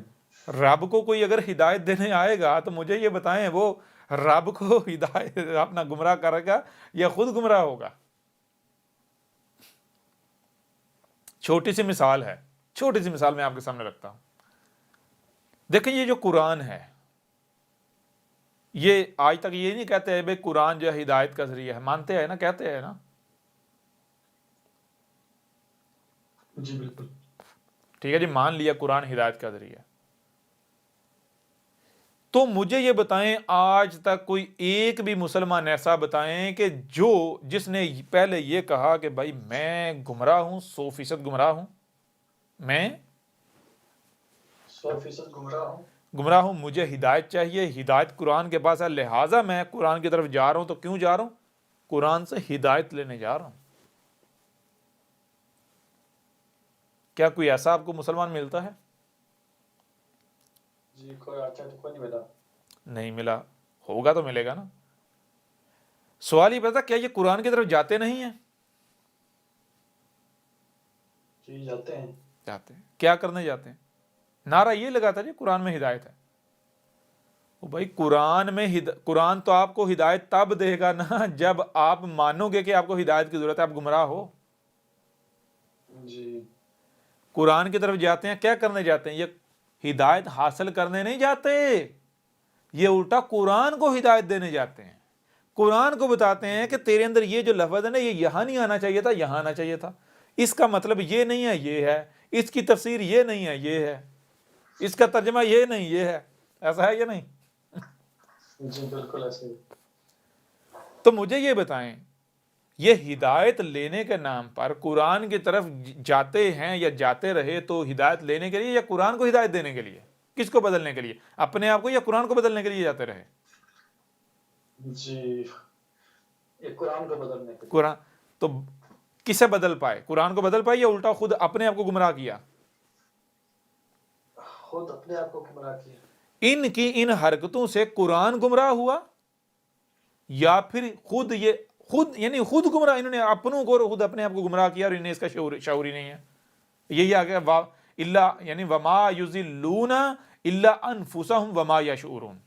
رب کو کوئی اگر ہدایت دینے آئے گا تو مجھے یہ بتائیں، وہ رب کو ہدایت اپنا گمراہ کرے گا یا خود گمراہ ہوگا؟ چھوٹی سی مثال میں آپ کے سامنے رکھتا ہوں. دیکھیں یہ جو قرآن ہے، یہ آج تک یہ نہیں کہتے ہیں بھائی قرآن جو ہے ہدایت کا ذریعہ ہے، مانتے ہیں نا، کہتے ہیں نا. جی بالکل. ٹھیک ہے جی، مان لیا قرآن ہدایت کا ذریعہ. تو مجھے یہ بتائیں آج تک کوئی ایک بھی مسلمان ایسا بتائیں کہ جس نے پہلے یہ کہا کہ بھائی میں گمراہ ہوں، 100% گمراہ ہوں، میں 100% گمراہ ہوں، مجھے ہدایت چاہیے، ہدایت قرآن کے پاس ہے، لہٰذا میں قرآن کی طرف جا رہا ہوں۔ تو کیوں جا رہا ہوں؟ قرآن سے ہدایت لینے جا رہا ہوں۔ کیا کوئی ایسا آپ کو مسلمان ملتا ہے؟ جی کوئی آج تک کوئی نہیں ملا۔ نہیں ملا، ہوگا تو ملے گا نا۔ سوال یہ پتا کیا یہ قرآن کی طرف جاتے نہیں ہیں؟ جی جاتے ہیں۔ جاتے ہیں۔ کیا کرنے جاتے ہیں؟ نعرہ یہ لگاتا جی قرآن میں ہدایت ہے۔ وہ بھائی قرآن تو آپ کو ہدایت تب دے گا نا جب آپ مانو گے کہ آپ کو ہدایت کی ضرورت ہے، آپ گمراہ ہو۔ جی قرآن کی طرف جاتے ہیں، کیا کرنے جاتے ہیں؟ یہ ہدایت حاصل کرنے نہیں جاتے، یہ الٹا قرآن کو ہدایت دینے جاتے ہیں۔ قرآن کو بتاتے ہیں کہ تیرے اندر یہ جو لفظ ہے نا، یہ یہاں نہیں آنا چاہیے تھا، یہاں آنا چاہیے تھا، اس کا مطلب یہ نہیں ہے، یہ ہے، اس کی تفسیر یہ نہیں ہے، یہ ہے، اس کا ترجمہ یہ نہیں، یہ ہے۔ ایسا ہے یا نہیں؟ جی بالکل ایسے ہی۔ تو مجھے یہ بتائیں، یہ ہدایت لینے کے نام پر قرآن کی طرف جاتے ہیں یا جاتے رہے تو ہدایت لینے کے لیے یا قرآن کو ہدایت دینے کے لیے؟ کس کو بدلنے کے لیے؟ اپنے آپ کو یا قرآن کو بدلنے کے لیے جاتے رہے؟ جی یہ قرآن کو بدلنے کے لیے۔ قرآن تو کسے بدل پائے؟ قرآن کو بدل پائے یا الٹا خود اپنے آپ کو گمراہ کیا؟ خود اپنے آپ کو گمراہ کیا۔ ان کی ان حرکتوں سے قرآن گمراہ ہوا یا پھر خود گمراہ، انہوں نے اپنوں کو خود اپنے آپ کو گمراہ کیا اور انہیں اس کا شعور ہی نہیں ہے۔ یہی آ گیا یعنی وما یضلون الا انفسهم وما یشعرون۔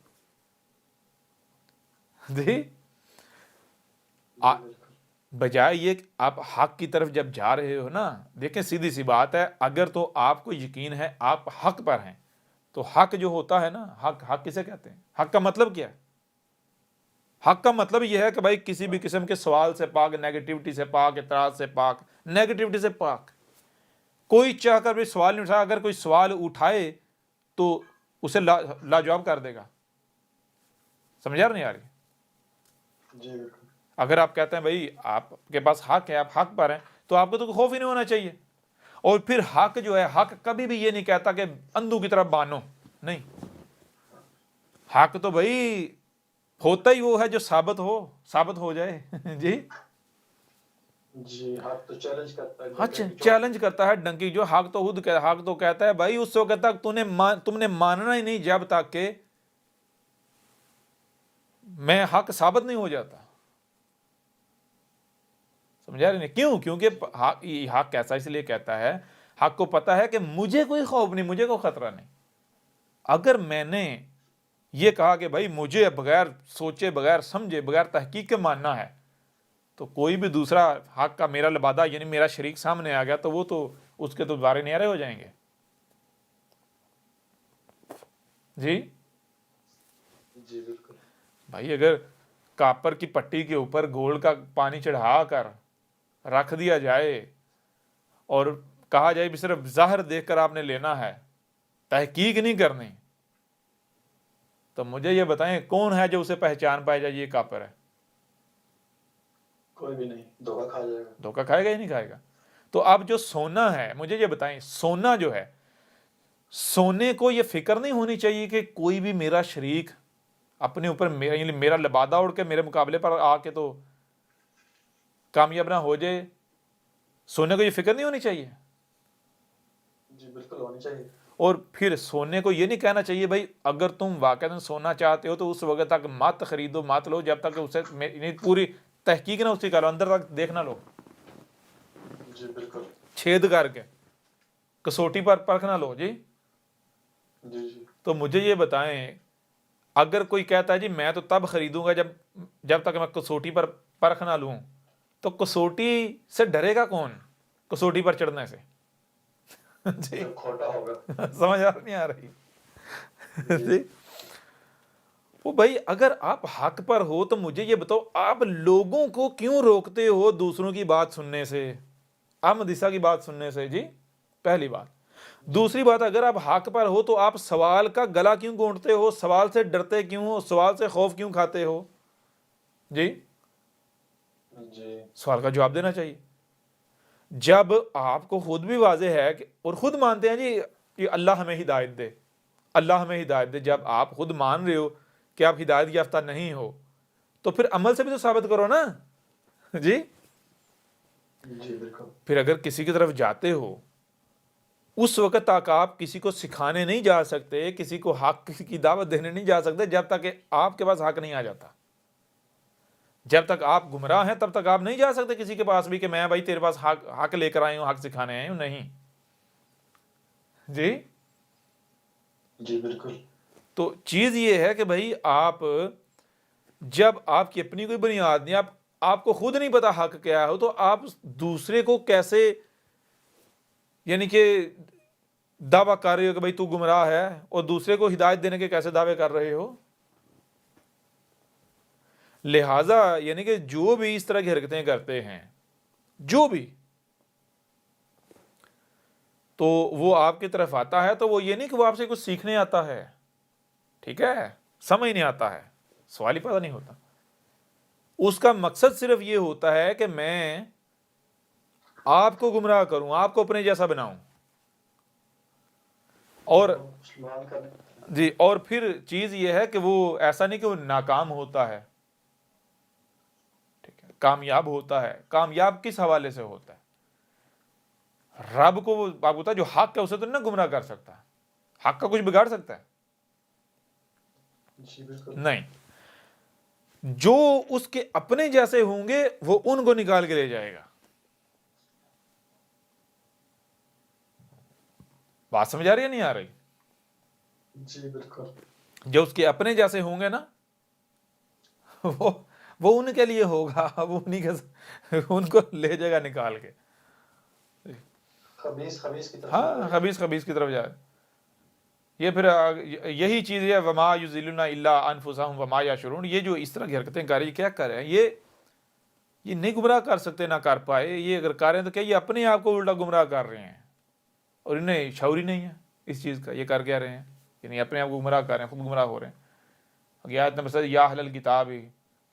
بجائے یہ کہ آپ حق کی طرف جب جا رہے ہو نا، دیکھیں سیدھی سی بات ہے، اگر تو آپ کو یقین ہے آپ حق پر ہیں تو حق جو ہوتا ہے نا، حق کسے کہتے ہیں؟ حق کا مطلب کیا ہے؟ حق کا مطلب یہ ہے کہ بھائی کسی بھی قسم کے سوال سے پاک، نیگیٹیوٹی سے پاک، اعتراض سے پاک، نیگیٹیوٹی سے پاک۔ کوئی چاہ کر بھی سوال نہیں اٹھا، اگر کوئی سوال اٹھائے تو اسے لاجواب کر دے گا۔ سمجھا نہیں آ رہی؟ جی بالکل۔ اگر آپ کہتے ہیں بھائی آپ کے پاس حق ہے، آپ حق پر ہیں، تو آپ کو تو خوف ہی نہیں ہونا چاہیے۔ اور پھر حق جو ہے، حق کبھی بھی یہ نہیں کہتا کہ اندھو کی طرف بانو، نہیں۔ حق تو بھائی ہوتا ہی وہ ہے جو ثابت ہو جائے۔ جی جی حق تو چیلنج کرتا ہے۔ اچھا چیلنج کرتا ہے ڈنکی جو حق تو کہتا ہے بھائی اس وقت تک تم نے ماننا ہی نہیں جب تک کہ میں حق ثابت نہیں ہو جاتا۔ سمجھا رہے نہیں؟ کیوں؟ کیونکہ حق کیسا اس لیے کہتا ہے، حق کو پتا ہے کہ مجھے کوئی خوف نہیں، مجھے کوئی خطرہ نہیں۔ اگر میں نے یہ کہا کہ بھائی مجھے بغیر سوچے، بغیر سمجھے، بغیر تحقیق کے ماننا ہے، تو کوئی بھی دوسرا حق کا میرا لبادہ یعنی میرا شریک سامنے آ گیا تو وہ تو اس کے تو بارے نیارے ہو جائیں گے۔ جی جی بالکل۔ بھائی اگر کاپر کی پٹی کے اوپر گولڈ کا پانی چڑھا کر رکھ دیا جائے اور کہا جائے بھی صرف ظاہر دیکھ کر آپ نے لینا ہے، تحقیق نہیں کرنی، تو مجھے یہ بتائیں کون ہے جو اسے پہچان پائے جائے یہ کاپر ہے؟ کوئی بھی نہیں، دھوکہ کھا جائے گا۔ دھوکہ کھائے گا ہی نہیں کھائے گا۔ تو اب جو سونا ہے، مجھے یہ بتائیں سونا جو ہے، سونے کو یہ فکر نہیں ہونی چاہیے کہ کوئی بھی میرا شریک اپنے اوپر یعنی میرا لبادہ اڑ کے میرے مقابلے پر آ کے تو کامیاب نہ ہو جائے؟ سونے کو یہ فکر نہیں ہونی چاہیے؟ جی بالکل ہونی چاہیے۔ اور پھر سونے کو یہ نہیں کہنا چاہیے بھائی اگر تم واقعی سونا چاہتے ہو تو اس وقت تک مت خریدو، مت لو جب تک اسے پوری تحقیق نہ اس کی کرو، اندر تک دیکھ نہ لو، جی بالکل۔ چھید کر کے کسوٹی پر پرکھ نہ لو۔ جی جی جی تو مجھے یہ بتائیں اگر کوئی کہتا ہے جی میں تو تب خریدوں گا جب تک میں کسوٹی پر پرکھ نہ لوں، تو کسوٹی سے ڈرے گا کون کسوٹی پر چڑھنے سے؟ جی جب کھوٹا ہوگا۔ سمجھ نہیں آ رہی؟ جی وہ بھائی اگر آپ حق پر ہو تو مجھے یہ بتاؤ آپ لوگوں کو کیوں روکتے ہو دوسروں کی بات سننے سے، احمد عیسیٰ کی بات سننے سے؟ جی پہلی بات دوسری بات، اگر آپ حق پر ہو تو آپ سوال کا گلا کیوں گھونٹتے ہو؟ سوال سے ڈرتے کیوں ہو؟ سوال سے خوف کیوں کھاتے ہو؟ جی، جی سوال کا جواب دینا چاہیے۔ جب آپ کو خود بھی واضح ہے کہ اور خود مانتے ہیں جی کہ اللہ ہمیں ہدایت دے، اللہ ہمیں ہدایت دے، جب آپ خود مان رہے ہو کہ آپ ہدایت یافتہ نہیں ہو تو پھر عمل سے بھی تو ثابت کرو نا۔ جی، جی بالکل پھر اگر کسی کی طرف جاتے ہو اس وقت تک آپ کسی کو سکھانے نہیں جا سکتے، کسی کو حق کی دعوت دینے نہیں جا سکتے جب تک کہ آپ کے پاس حق نہیں آ جاتا۔ جب تک آپ گمراہ ہیں تب تک آپ نہیں جا سکتے کسی کے پاس بھی کہ میں بھائی تیرے پاس حق لے کر آئی ہوں، حق سکھانے آئی ہوں، نہیں۔ جی، جی بالکل تو چیز یہ ہے کہ بھائی آپ جب آپ کی اپنی کوئی بنیاد نہیں، آپ کو خود نہیں پتا حق کیا ہو، تو آپ دوسرے کو کیسے یعنی کہ دعویٰ کر رہے ہو کہ بھائی تو گمراہ ہے، اور دوسرے کو ہدایت دینے کے کیسے دعوے کر رہے ہو؟ لہٰذا یعنی کہ جو بھی اس طرح کی حرکتیں کرتے ہیں، جو بھی، تو وہ آپ کی طرف آتا ہے تو وہ یہ نہیں کہ وہ آپ سے کچھ سیکھنے آتا ہے، ٹھیک ہے، سمجھ نہیں آتا ہے، سوال ہی پتہ نہیں ہوتا۔ اس کا مقصد صرف یہ ہوتا ہے کہ میں آپ کو گمراہ کروں، آپ کو اپنے جیسا بناؤں، اور مسلمان کرنے جی، اور پھر چیز یہ ہے کہ وہ ایسا نہیں کہ وہ ناکام ہوتا ہے، ٹھیک ہے، کامیاب ہوتا ہے۔ کامیاب کس حوالے سے ہوتا ہے؟ رب کو وہ آپ ہوتا ہے جو حق ہے اسے تو نہیں گمراہ کر سکتا، حق کا کچھ بگاڑ سکتا ہے؟ جی بالکل نہیں، جو اس کے اپنے جیسے ہوں گے وہ ان کو نکال کے لے جائے گا۔ بات سمجھ آ رہی ہے نہیں آ رہی؟ جی بالکل جو اس کے اپنے جیسے ہوں گے نا وہ ان کے لیے ہوگا، وہ انہیں کے ان کو لے جائے گا نکال کے۔ خبیث کی طرف ہاں، خبیث کی طرف جائے۔ یہ پھر یہی چیز ہے وما یضلون الا انفسهم وما یشعرون، یہ جو اس طرح کی حرکتیں کر رہی ہے، کیا کر رہے ہیں یہ نہیں گمراہ کر سکتے، نہ کر پائے۔ یہ اگر کر رہے ہیں تو کیا یہ اپنے آپ کو الٹا گمراہ کر رہے ہیں، اور انہیں شعور ہی نہیں ہے اس چیز کا۔ یہ کر کیا رہے ہیں؟ یعنی اپنے آپ کو گمراہ کر رہے ہیں، خود گمراہ ہو رہے ہیں۔ آیت نمبر 7، یا اہل الکتاب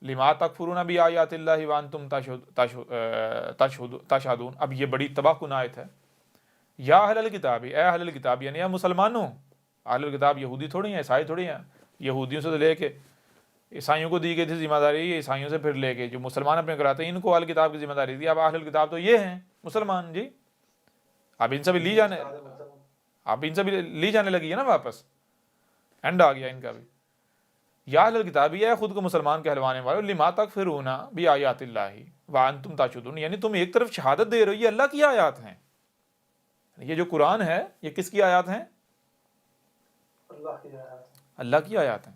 لما تکفرون بآیات اللہ وانتم تشہدون۔ اب یہ بڑی تباہ کن آیت ہے۔ یا اہل الکتاب، اے اہل الکتاب، یعنی مسلمانوں۔ اہل الکتاب یہودی تھوڑی ہیں، عیسائی تھوڑی ہیں۔ یہودیوں سے لے کے عیسائیوں کو دی گئی تھی ذمہ داری، یہ عیسائیوں سے پھر لے کے جو مسلمان اپنے کراتے ہیں ان کو اہل کتاب کی ذمہ داری دی۔ اب اہل الکتاب تو یہ ہیں مسلمان، جی، اب ان سے بھی لی جانے لگی ہے نا واپس، اینڈ آ گیا ان کا بھی۔ یا اہل الکتاب، ہے خود کو مسلمان کہلوانے والے، لما تکفرون بآیات اللہ وانتم تشہدون، یعنی تم ایک طرف شہادت دے رہے ہو یہ اللہ کی آیات ہیں۔ یہ جو قرآن ہے یہ کس کی آیات ہیں؟ اللہ کی آیات ہیں۔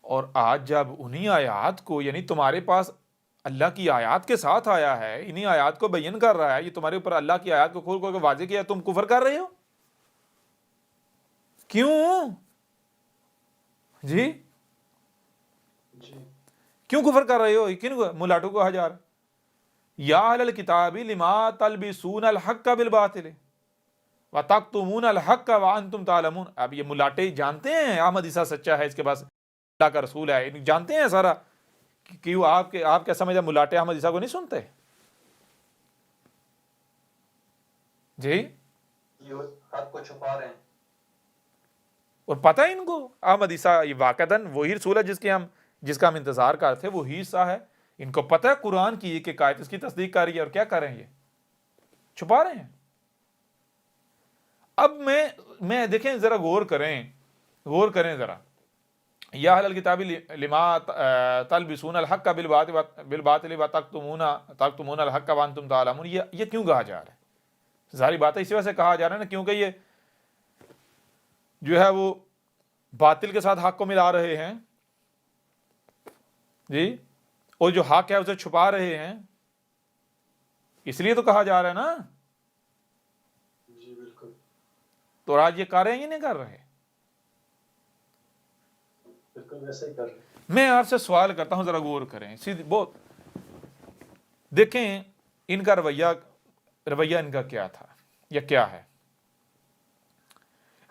اور آج جب انہی آیات کو، یعنی تمہارے پاس اللہ کی آیات کے ساتھ آیا ہے، انہی آیات کو بیان کر رہا ہے، یہ تمہارے اوپر اللہ کی آیات کو کھول کھول کے واضح کیا، تم کفر کر رہے ہو؟ کیوں جی؟ کیوں کفر کر رہے ہو؟ کن ملاٹوں کو ہزار؟ یا اہل الکتاب لما تلبسون الحق بالباطل وتکتمون الحق وانتم تعلمون۔ اب یہ ملاٹے جانتے ہیں احمد عیسیٰ سچا ہے، اس کے پاس اللہ کا رسول ہے، جانتے ہیں سارا کہ وہ آپ کیا سمجھا ملاٹے احمد عیسیٰ کو نہیں سنتے؟ جی، یہ حق کو چھپا رہے ہیں، اور پتہ ہے ان کو احمد عیسیٰ یہ واقعتاً وہی رسول ہے جس کا ہم انتظار کرتے تھے، وہی عیسیٰ ہے۔ ان کو پتہ ہے قرآن کی ایک آیت اس کی تصدیق کر رہی ہے، اور کیا کر رہے ہیں؟ یہ چھپا رہے ہیں۔ اب میں دیکھیں ذرا غور کریں ذرا، یا اہل الکتاب لما تلبسون الحق بالباطل وتکتمون الحق وانتم تعلمون، یہ کیوں کہا جا رہا ہے؟ ظاہری بات ہے اسی وجہ سے کہا جا رہا ہے نا، کیونکہ یہ جو ہے وہ باطل کے ساتھ حق کو ملا رہے ہیں، جی، اور جو حق ہے اسے چھپا رہے ہیں، اس لیے تو کہا جا رہا ہے نا۔ جی بالکل۔ تو آج یہ کر رہے ہیں یا نہیں کر رہے؟ بالکل ویسے ہی کر رہے ہیں۔ میں آپ سے سوال کرتا ہوں، ذرا غور کریں، سیدھی بہت دیکھیں ان کا رویہ ان کا کیا تھا یا کیا ہے۔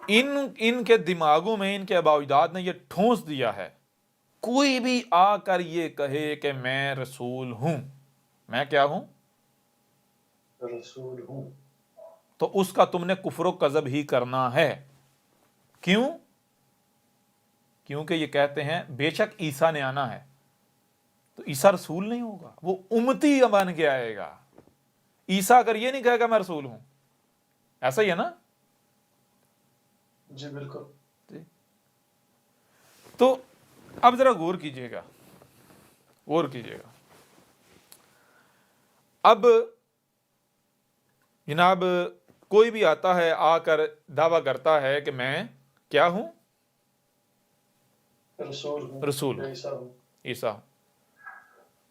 ان کے دماغوں میں ان کے آباء و اجداد نے یہ ٹھونس دیا ہے، کوئی بھی آ کر یہ کہے کہ میں رسول ہوں، میں کیا ہوں، رسول ہوں، تو اس کا تم نے کفر و کذب ہی کرنا ہے۔ کیوں؟ کیونکہ یہ کہتے ہیں بے شک عیسیٰ نے آنا ہے، تو عیسیٰ رسول نہیں ہوگا، وہ امتی بن کے آئے گا۔ عیسیٰ اگر یہ نہیں کہے گا میں رسول ہوں، ایسا ہی ہے نا؟ جی بالکل۔ تو اب ذرا غور کیجئے گا، غور کیجئے گا۔ اب جناب کوئی بھی آتا ہے، آ کر دعویٰ کرتا ہے کہ میں کیا ہوں، رسول ہوں، رسول ہوں، عیسیٰ ہوں۔ عیسیٰ ہوں،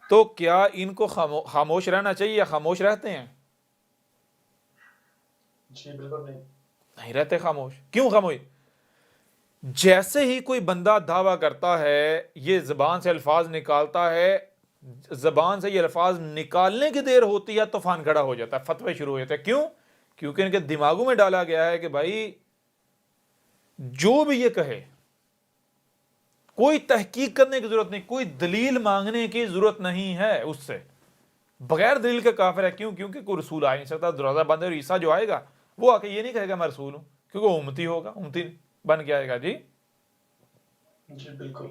تو کیا ان کو خاموش رہنا چاہیے یا خاموش رہتے ہیں؟ جی بالکل نہیں۔ نہیں رہتے خاموش۔ کیوں خاموش؟ جیسے ہی کوئی بندہ دعویٰ کرتا ہے، یہ زبان سے الفاظ نکالتا ہے، زبان سے یہ الفاظ نکالنے کی دیر ہوتی ہے طوفان کھڑا ہو جاتا ہے، فتوے شروع ہو جاتے ہیں۔ کیوں؟ کیونکہ ان کے دماغوں میں ڈالا گیا ہے کہ بھائی جو بھی یہ کہے، کوئی تحقیق کرنے کی ضرورت نہیں، کوئی دلیل مانگنے کی ضرورت نہیں ہے اس سے، بغیر دلیل کے کافر ہے۔ کیوں؟ کیونکہ کوئی رسول آ نہیں سکتا، دروازہ بند ہے، اور عیسیٰ جو آئے گا وہ آ کے یہ نہیں کہے گا میں رسول ہوں، کیونکہ وہ امتی ہوگا، امتی بن کے آئے گا۔ جی جی بالکل۔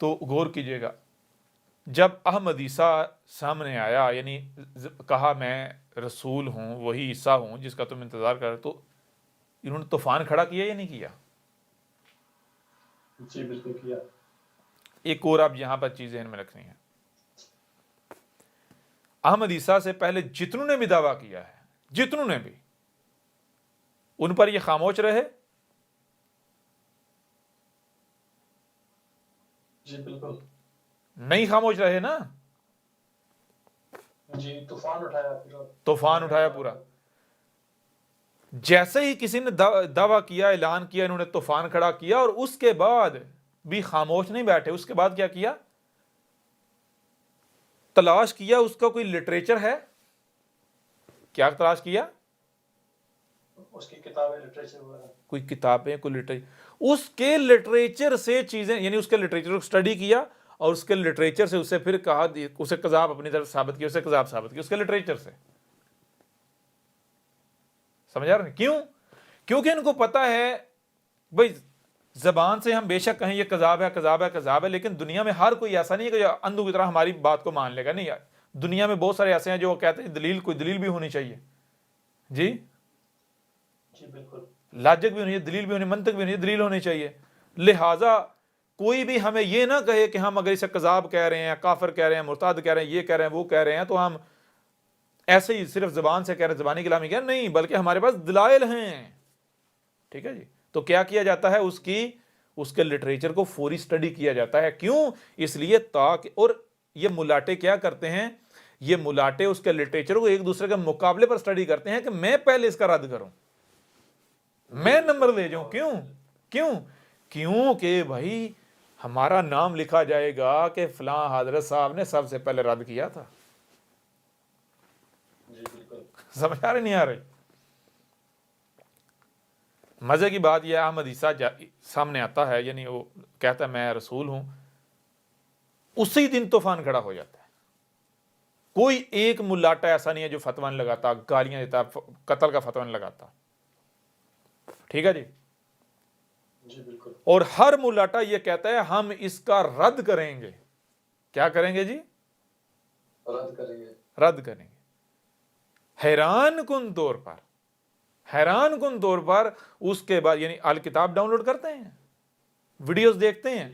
تو غور کیجئے گا، جب احمد عیسیٰ سامنے آیا، یعنی کہا میں رسول ہوں، وہی عیسیٰ ہوں جس کا تم انتظار کر رہے، تو انہوں نے طوفان کھڑا کیا یا نہیں کیا؟ جی بالکل کیا۔ ایک اور آپ یہاں پر چیز ذہن میں رکھنی ہے، احمد عیسیٰ سے پہلے جتنوں نے بھی دعویٰ کیا ہے، جتنوں نے بھی، ان پر یہ خاموش رہے؟ جی بالکل۔ نہیں خاموش رہے نا، جی طوفان اٹھایا پورا، طوفان اٹھایا پورا۔ جیسے ہی کسی نے دعویٰ کیا، اعلان کیا، انہوں نے طوفان کھڑا کیا، اور اس کے بعد بھی خاموش نہیں بیٹھے۔ اس کے بعد کیا کیا؟ تلاش کیا اس کا کوئی لٹریچر ہے، کیا تلاش کیا؟ اس کی کتابیں، لٹریچر وغیرہ، کوئی کتابیں، کوئی لٹریچر، اس کے لٹریچر سے چیزیں، یعنی اس کے لٹریچر کو اسٹڈی کیا، اور اس کے لٹریچر سے اسے پھر کہا، اسے کذاب اپنی طرف ثابت کیا، اسے کذاب ثابت کیا اس کے لٹریچر سے۔ سمجھ آ رہا ہے؟ کیوں؟ کیونکہ ان کو پتا ہے بھئی زبان سے ہم بے شک کہیں یہ کذاب ہے، کذاب ہے، کذاب ہے، لیکن دنیا میں ہر کوئی ایسا نہیں ہے کہ جو اندھوں کی طرح ہماری بات کو مان لے گا۔ نہیں، دنیا میں بہت سارے ایسے ہیں جو کہتے ہیں دلیل، کوئی دلیل بھی ہونی چاہیے۔ جی جی بالکل، لاجک بھی ہونی چاہیے، دلیل بھی ہونی، منطق بھی ہونی چاہیے، دلیل ہونی چاہیے۔ لہٰذا کوئی بھی ہمیں یہ نہ کہے کہ ہم اگر اسے کذاب کہہ رہے ہیں، کافر کہہ رہے ہیں، مرتد کہہ رہے ہیں، یہ کہہ رہے ہیں، وہ کہہ رہے ہیں، تو ہم ایسے ہی صرف زبان سے کہہ رہے ہیں، زبانی کلامی کہہ رہے ہیں، نہیں، بلکہ ہمارے پاس دلائل ہیں۔ ٹھیک ہے جی؟ تو کیا کیا جاتا ہے؟ اس کے لٹریچر کو فوری سٹڈی کیا جاتا ہے۔ کیوں؟ اس لیے تاکہ، اور یہ ملاٹے کیا کرتے ہیں، یہ ملاٹے اس کے لٹریچر کو ایک دوسرے کے مقابلے پر سٹڈی کرتے ہیں کہ میں پہلے اس کا رد کروں، میں نمبر لے جاؤں۔ کیوں کہ بھائی ہمارا نام لکھا جائے گا کہ فلاں حضرت صاحب نے سب سے پہلے رد کیا تھا۔ جی بالکل۔ سمجھ آ رہی نہیں آ رہی؟ مزے کی بات یہ احمد عیسیٰ سامنے آتا ہے، یعنی وہ کہتا ہے میں رسول ہوں، اسی دن طوفان کھڑا ہو جاتا ہے۔ کوئی ایک ملاٹا ایسا نہیں ہے جو فتویٰ نہیں لگاتا، گالیاں دیتا، قتل کا فتویٰ نہیں لگاتا۔ ٹھیک ہے جی؟ جی بالکل۔ اور ہر ملاٹا یہ کہتا ہے ہم اس کا رد کریں گے۔ کیا کریں گے جی؟ رد کریں گے۔ رد کریں گے۔ حیران کن طور پر اس کے بعد، یعنی الکتاب ڈاؤن لوڈ کرتے ہیں، ویڈیوز دیکھتے ہیں،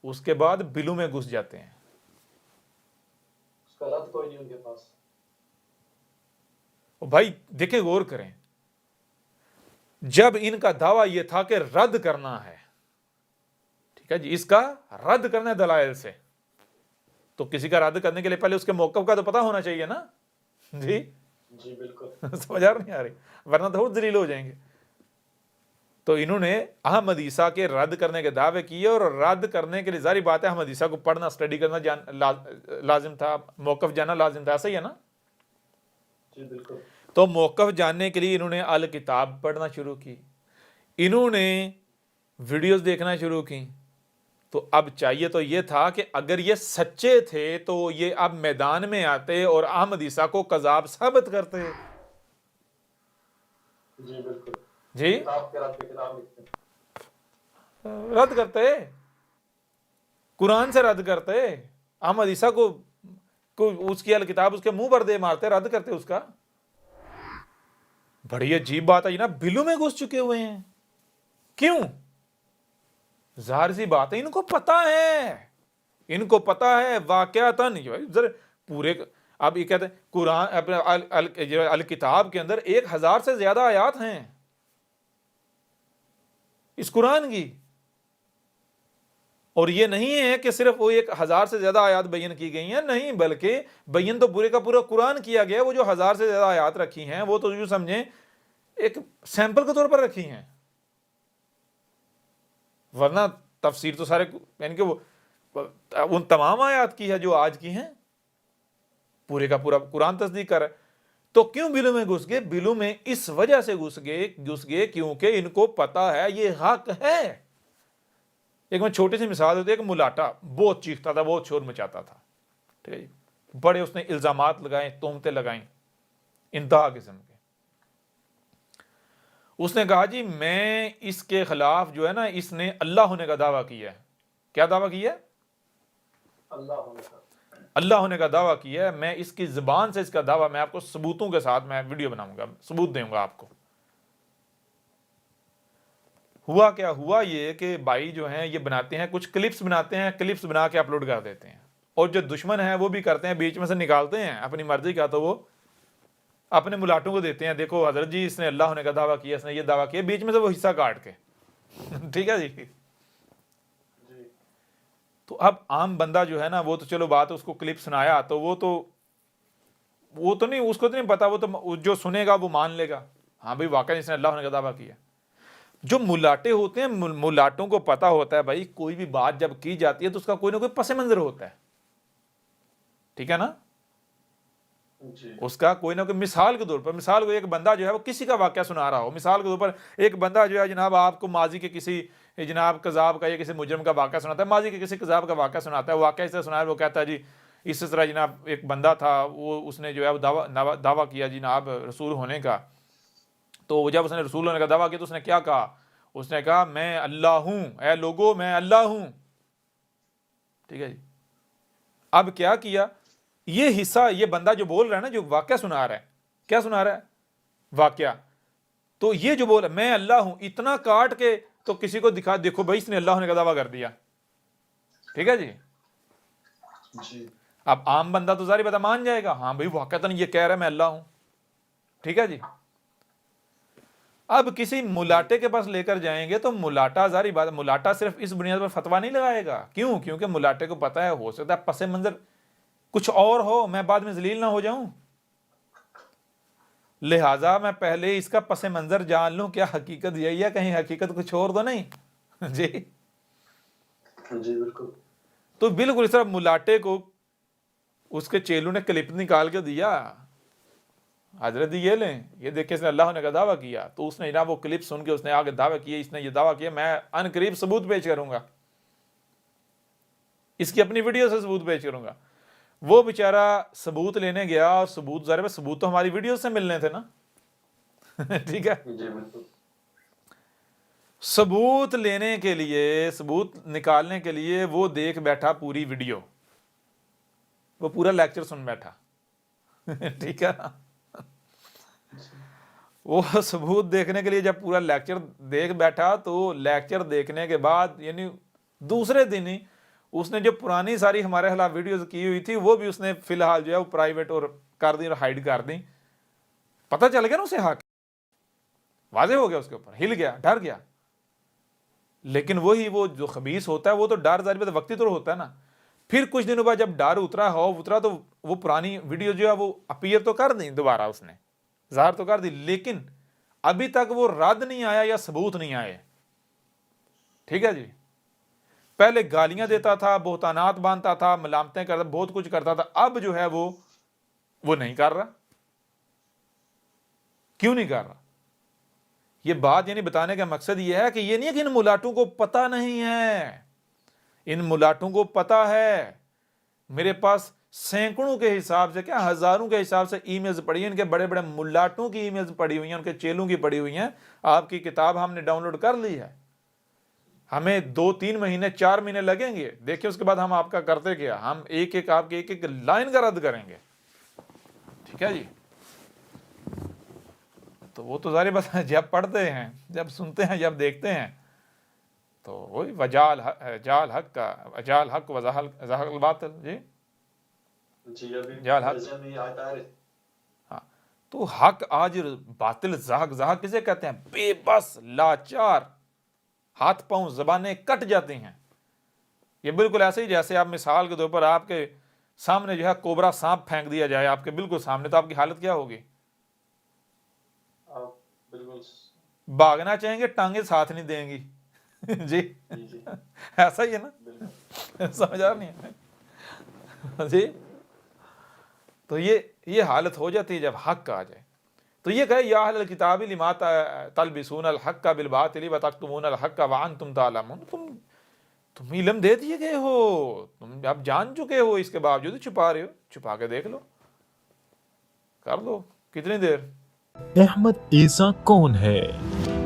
اس کے بعد بلوں میں گھس جاتے ہیں۔ اس کا رد کوئی نہیں ان کے پاس۔ بھائی دیکھیں، غور کریں، جب ان کا دعویٰ یہ تھا کہ رد کرنا ہے، ٹھیک ہے جی، اس کا رد کرنا ہے دلائل سے، تو کسی کا رد کرنے کے لیے پہلے اس کے موقف کا تو پتہ ہونا چاہیے نا۔ جی جی بالکل۔ سمجھ نہیں آ رہی؟ ورنہ تو خود ذلیل ہو جائیں گے۔ تو انہوں نے احمد عیسیٰ کے رد کرنے کے دعوے کیے، اور رد کرنے کے لیے ظاہری بات ہے احمد عیسیٰ کو پڑھنا، اسٹڈی کرنا لازم تھا، موقف جانا لازم تھا۔ ایسا ہی ہے نا؟ جی بالکل۔ تو موقف جاننے کے لیے انہوں نے الکتاب پڑھنا شروع کی، انہوں نے ویڈیوز دیکھنا شروع کی۔ تو اب چاہیے تو یہ تھا کہ اگر یہ سچے تھے تو یہ اب میدان میں آتے اور احمد عیسیٰ کو کذاب ثابت کرتے۔ جی بالکل، جی کتاب کے رد پہ کتاب لکھتے ہیں۔ رد کرتے، قرآن سے رد کرتے، احمد عیسیٰ کو اس کی الکتاب اس کے منہ پر دے مارتے، رد کرتے اس کا۔ بڑی عجیب بات ہے جناب، بلوں میں گھس چکے ہوئے ہیں۔ کیوں؟ ظاہر سی بات ہے، ان کو پتا ہے، ان کو پتا ہے واقعتاً پورے۔ اب یہ کہتے ہیں قرآن الکتاب کے اندر 1000 سے زیادہ آیات ہیں اس قرآن کی، اور یہ نہیں ہے کہ صرف وہ 1000 سے زیادہ آیات بیان کی گئی ہیں، نہیں، بلکہ بیان تو پورے کا پورا قرآن کیا گیا۔ وہ جو 1000 سے زیادہ آیات رکھی ہیں وہ تو یوں سمجھیں ایک سیمپل کے طور پر رکھی ہیں، ورنہ تفسیر تو سارے یعنی کہ وہ ان تمام آیات کی ہے جو آج کی ہیں، پورے کا پورا قرآن تصدیق کر رہا ہے۔ تو کیوں بلوں میں گھس گئے؟ بلوں میں اس وجہ سے گھس گئے کیونکہ ان کو پتا ہے یہ حق ہے۔ ایک میں چھوٹی سی مثال دیتے، ایک ملاٹا بہت چیختا تھا، بہت شور مچاتا تھا، ٹھیک ہے جی، بڑے اس نے الزامات لگائے، تہمتیں لگائیں انتہا قسم کے۔ اس نے کہا جی میں اس کے خلاف جو ہے نا، اس نے اللہ ہونے کا دعویٰ کیا ہے۔ کیا دعویٰ کیا ہے؟ اللہ ہونے کا دعویٰ کیا ہے۔ میں اس کی زبان سے اس کا دعویٰ، میں آپ کو ثبوتوں کے ساتھ میں ویڈیو بناؤں گا، ثبوت دوں گا آپ کو۔ ہوا کیا؟ ہوا یہ کہ بھائی جو ہیں یہ بناتے ہیں، کچھ کلپس بناتے ہیں، کلپس بنا کے اپلوڈ کر دیتے ہیں، اور جو دشمن ہیں وہ بھی کرتے ہیں، بیچ میں سے نکالتے ہیں اپنی مرضی کا، تو وہ اپنے ملاٹوں کو دیتے ہیں، دیکھو حضرت جی اس نے اللہ ہونے کا دعویٰ کیا، اس نے یہ دعویٰ کیا، بیچ میں سے وہ حصہ کاٹ کے ٹھیک ہے جی۔ تو اب عام بندہ جو ہے نا، وہ تو چلو بات اس کو کلپ سنایا تو وہ تو نہیں، اس کو تو نہیں پتا، وہ تو جو سنے گا وہ مان لے گا، ہاں بھائی واقعی اس نے اللہ ہونے کا دعویٰ کیا۔ جو ملاٹے ہوتے ہیں، ملاٹوں کو پتا ہوتا ہے بھائی کوئی بھی بات جب کی جاتی ہے تو اس کا کوئی نہ کوئی پس منظر ہوتا ہے، ٹھیک ہے نا، اس کا کوئی نہ کوئی۔ مثال کے طور پر، مثال کو ایک بندہ جو ہے وہ کسی کا واقعہ سنا رہا ہو، مثال کے طور پر ایک بندہ جو ہے جناب آپ کو ماضی کے کسی جناب قذاب کا یا کسی مجرم کا واقعہ سناتا ہے، ماضی کے کسی قذاب کا واقعہ سناتا ہے، واقعہ اس طرح سنا ہے، وہ کہتا ہے جی اس طرح جناب ایک بندہ تھا، وہ اس نے جو ہے دعویٰ کیا جناب رسول ہونے کا، تو جب اس نے رسول ہونے کا دعویٰ کیا تو اس نے کیا کہا؟ اس نے کہا میں اللہ ہوں، اے لوگو میں اللہ ہوں، ٹھیک ہے جی۔ اب کیا کیا؟ یہ حصہ، یہ بندہ جو بول رہا ہے نا، جو واقعہ سنا رہا ہے، کیا سنا رہا ہے؟ واقعہ۔ تو یہ جو بول میں اللہ ہوں، اتنا کاٹ کے تو کسی کو دکھا، دیکھو بھائی اس نے اللہ ہونے کا دعویٰ کر دیا، ٹھیک ہے جی۔ اب عام بندہ تو ظاہر بتا مان جائے گا، ہاں بھائی واقعتاً یہ کہہ رہا ہے میں اللہ ہوں، ٹھیک ہے جی۔ اب کسی ملاٹے کے پاس لے کر جائیں گے تو ملاٹا ظاہر بات، ملاٹا صرف اس بنیاد پر فتویٰ نہیں لگائے گا، کیوں؟ کیونکہ ملاٹے کو پتا ہے ہو سکتا ہے پس منظر کچھ اور ہو، میں بعد میں ذلیل نہ ہو جاؤں، لہٰذا میں پہلے اس کا پس منظر جان لوں، کیا حقیقت یہی ہے، کہیں حقیقت کچھ اور تو نہیں جی۔ بالکل۔ تو بالکل اس طرح ملاٹے کو اس کے چیلوں نے کلپ نکال کے دیا، حضرت یہ لیں، یہ دیکھیں اس نے اللہ ہونے کا دعویٰ کیا، تو اس نے جناب وہ کلپ سن کے اس نے آگے دعویٰ کیا، اس نے یہ دعویٰ کیا، میں ان قریب ثبوت پیش کروں گا، اس کی اپنی ویڈیو سے ثبوت پیش کروں گا۔ وہ بیچارہ ثبوت لینے گیا، اور ثبوت ظاہر ہے ثبوت تو ہماری ویڈیو سے ملنے تھے نا ٹھیک ہے، ثبوت لینے کے لیے، ثبوت نکالنے کے لیے وہ دیکھ بیٹھا پوری ویڈیو، وہ پورا لیکچر سن بیٹھا ٹھیک ہے، وہ ثبوت دیکھنے کے لیے جب پورا لیکچر دیکھ بیٹھا تو لیکچر دیکھنے کے بعد یعنی دوسرے دن ہی اس نے جو پرانی ساری ہمارے خلاف ویڈیوز کی ہوئی تھی وہ بھی اس نے فی الحال جو ہے وہ پرائیویٹ اور کر دی اور ہائیڈ کر دی۔ پتہ چل گیا نا اسے، حق واضح ہو گیا، اس کے اوپر ہل گیا، ڈر گیا۔ لیکن وہی وہ جو خبیث ہوتا ہے وہ تو ڈر ظاہر وقتی طور ہوتا ہے نا، پھر کچھ دنوں بعد جب ڈر اترا تو وہ پرانی ویڈیو جو ہے وہ اپیئر تو کر دی دوبارہ، اس نے ظاہر تو کر دی، لیکن ابھی تک وہ رد نہیں آیا یا ثبوت نہیں آئے، ٹھیک ہے جی۔ پہلے گالیاں دیتا تھا، بہتانات باندھتا تھا، ملامتیں کرتا، بہت کچھ کرتا تھا، اب جو ہے وہ نہیں کر رہا، کیوں نہیں کر رہا؟ یہ بات یعنی بتانے کا مقصد یہ ہے کہ یہ نہیں ہے کہ ان ملاٹوں کو پتہ نہیں ہے، ان ملاٹوں کو پتہ ہے. میرے پاس سینکڑوں کے حساب سے کیا ہزاروں کے حساب سے ای میلز پڑی ہیں، ان کے بڑے بڑے ملاٹوں کی ای میلز پڑی ہوئی ہیں، ان کے چیلوں کی پڑی ہوئی ہیں. آپ کی کتاب ہم نے ڈاؤن لوڈ کر لی ہے، ہمیں 2-3 مہینے 4 مہینے لگیں گے. دیکھیں اس کے بعد ہم آپ کا کرتے کیا، ہم ایک ایک آپ کے ایک ایک لائن کا رد کریں گے. ٹھیک ہے جی. تو وہ تو ظاہر بات ہے، جب پڑھتے ہیں، جب سنتے ہیں، جب دیکھتے ہیں تو وہی وجال حق کا وجال حق وزہق الباطل. جی جی ابھی جال حق، ذہن میں یہ آیت آ رہی. ہاں تو حق آج باطل زہق کسے کہتے ہیں؟ بے بس، لاچار، ہاتھ پاؤں زبانیں کٹ جاتی ہیں. یہ بالکل ایسے ہی جیسے آپ مثال کے طور پر آپ کے سامنے جو ہے کوبرا سانپ پھینک دیا جائے آپ کے بالکل سامنے، تو آپ کی حالت کیا ہوگی؟ آپ بالکل بھاگنا چاہیں گے، ٹانگیں ساتھ نہیں دیں گی. جی جی ایسا ہی ہے نا، بالکل سمجھ آ نہیں ہے جی. تو یہ حالت ہو جاتی ہے جب حق آ جائے. تو یہ کہے یا اہل الکتاب لما تلبسون الحق بالباطل وتکتمون الحق وانتم تعلمون. تم علم دے دیے گئے ہو، تم اب جان چکے ہو، اس کے باوجود چھپا رہے ہو. چھپا کے دیکھ لو، کر لو. کتنی دیر؟ احمد عیسیٰ کون ہے؟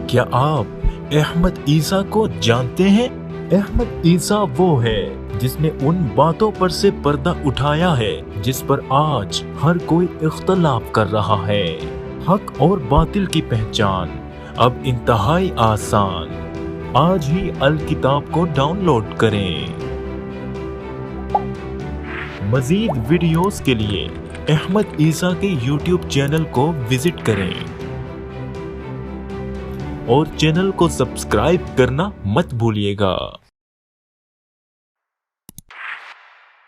کیا آپ احمد عیسیٰ کو جانتے ہیں؟ احمد عیسیٰ وہ ہے جس نے ان باتوں پر سے پردہ اٹھایا ہے جس پر آج ہر کوئی اختلاف کر رہا ہے. حق اور باطل کی پہچان اب انتہائی آسان. آج ہی الکتاب کو ڈاؤن لوڈ کریں. مزید ویڈیوز کے لیے احمد عیسیٰ کے یوٹیوب چینل کو وزٹ کریں اور چینل کو سبسکرائب کرنا مت بھولیے گا.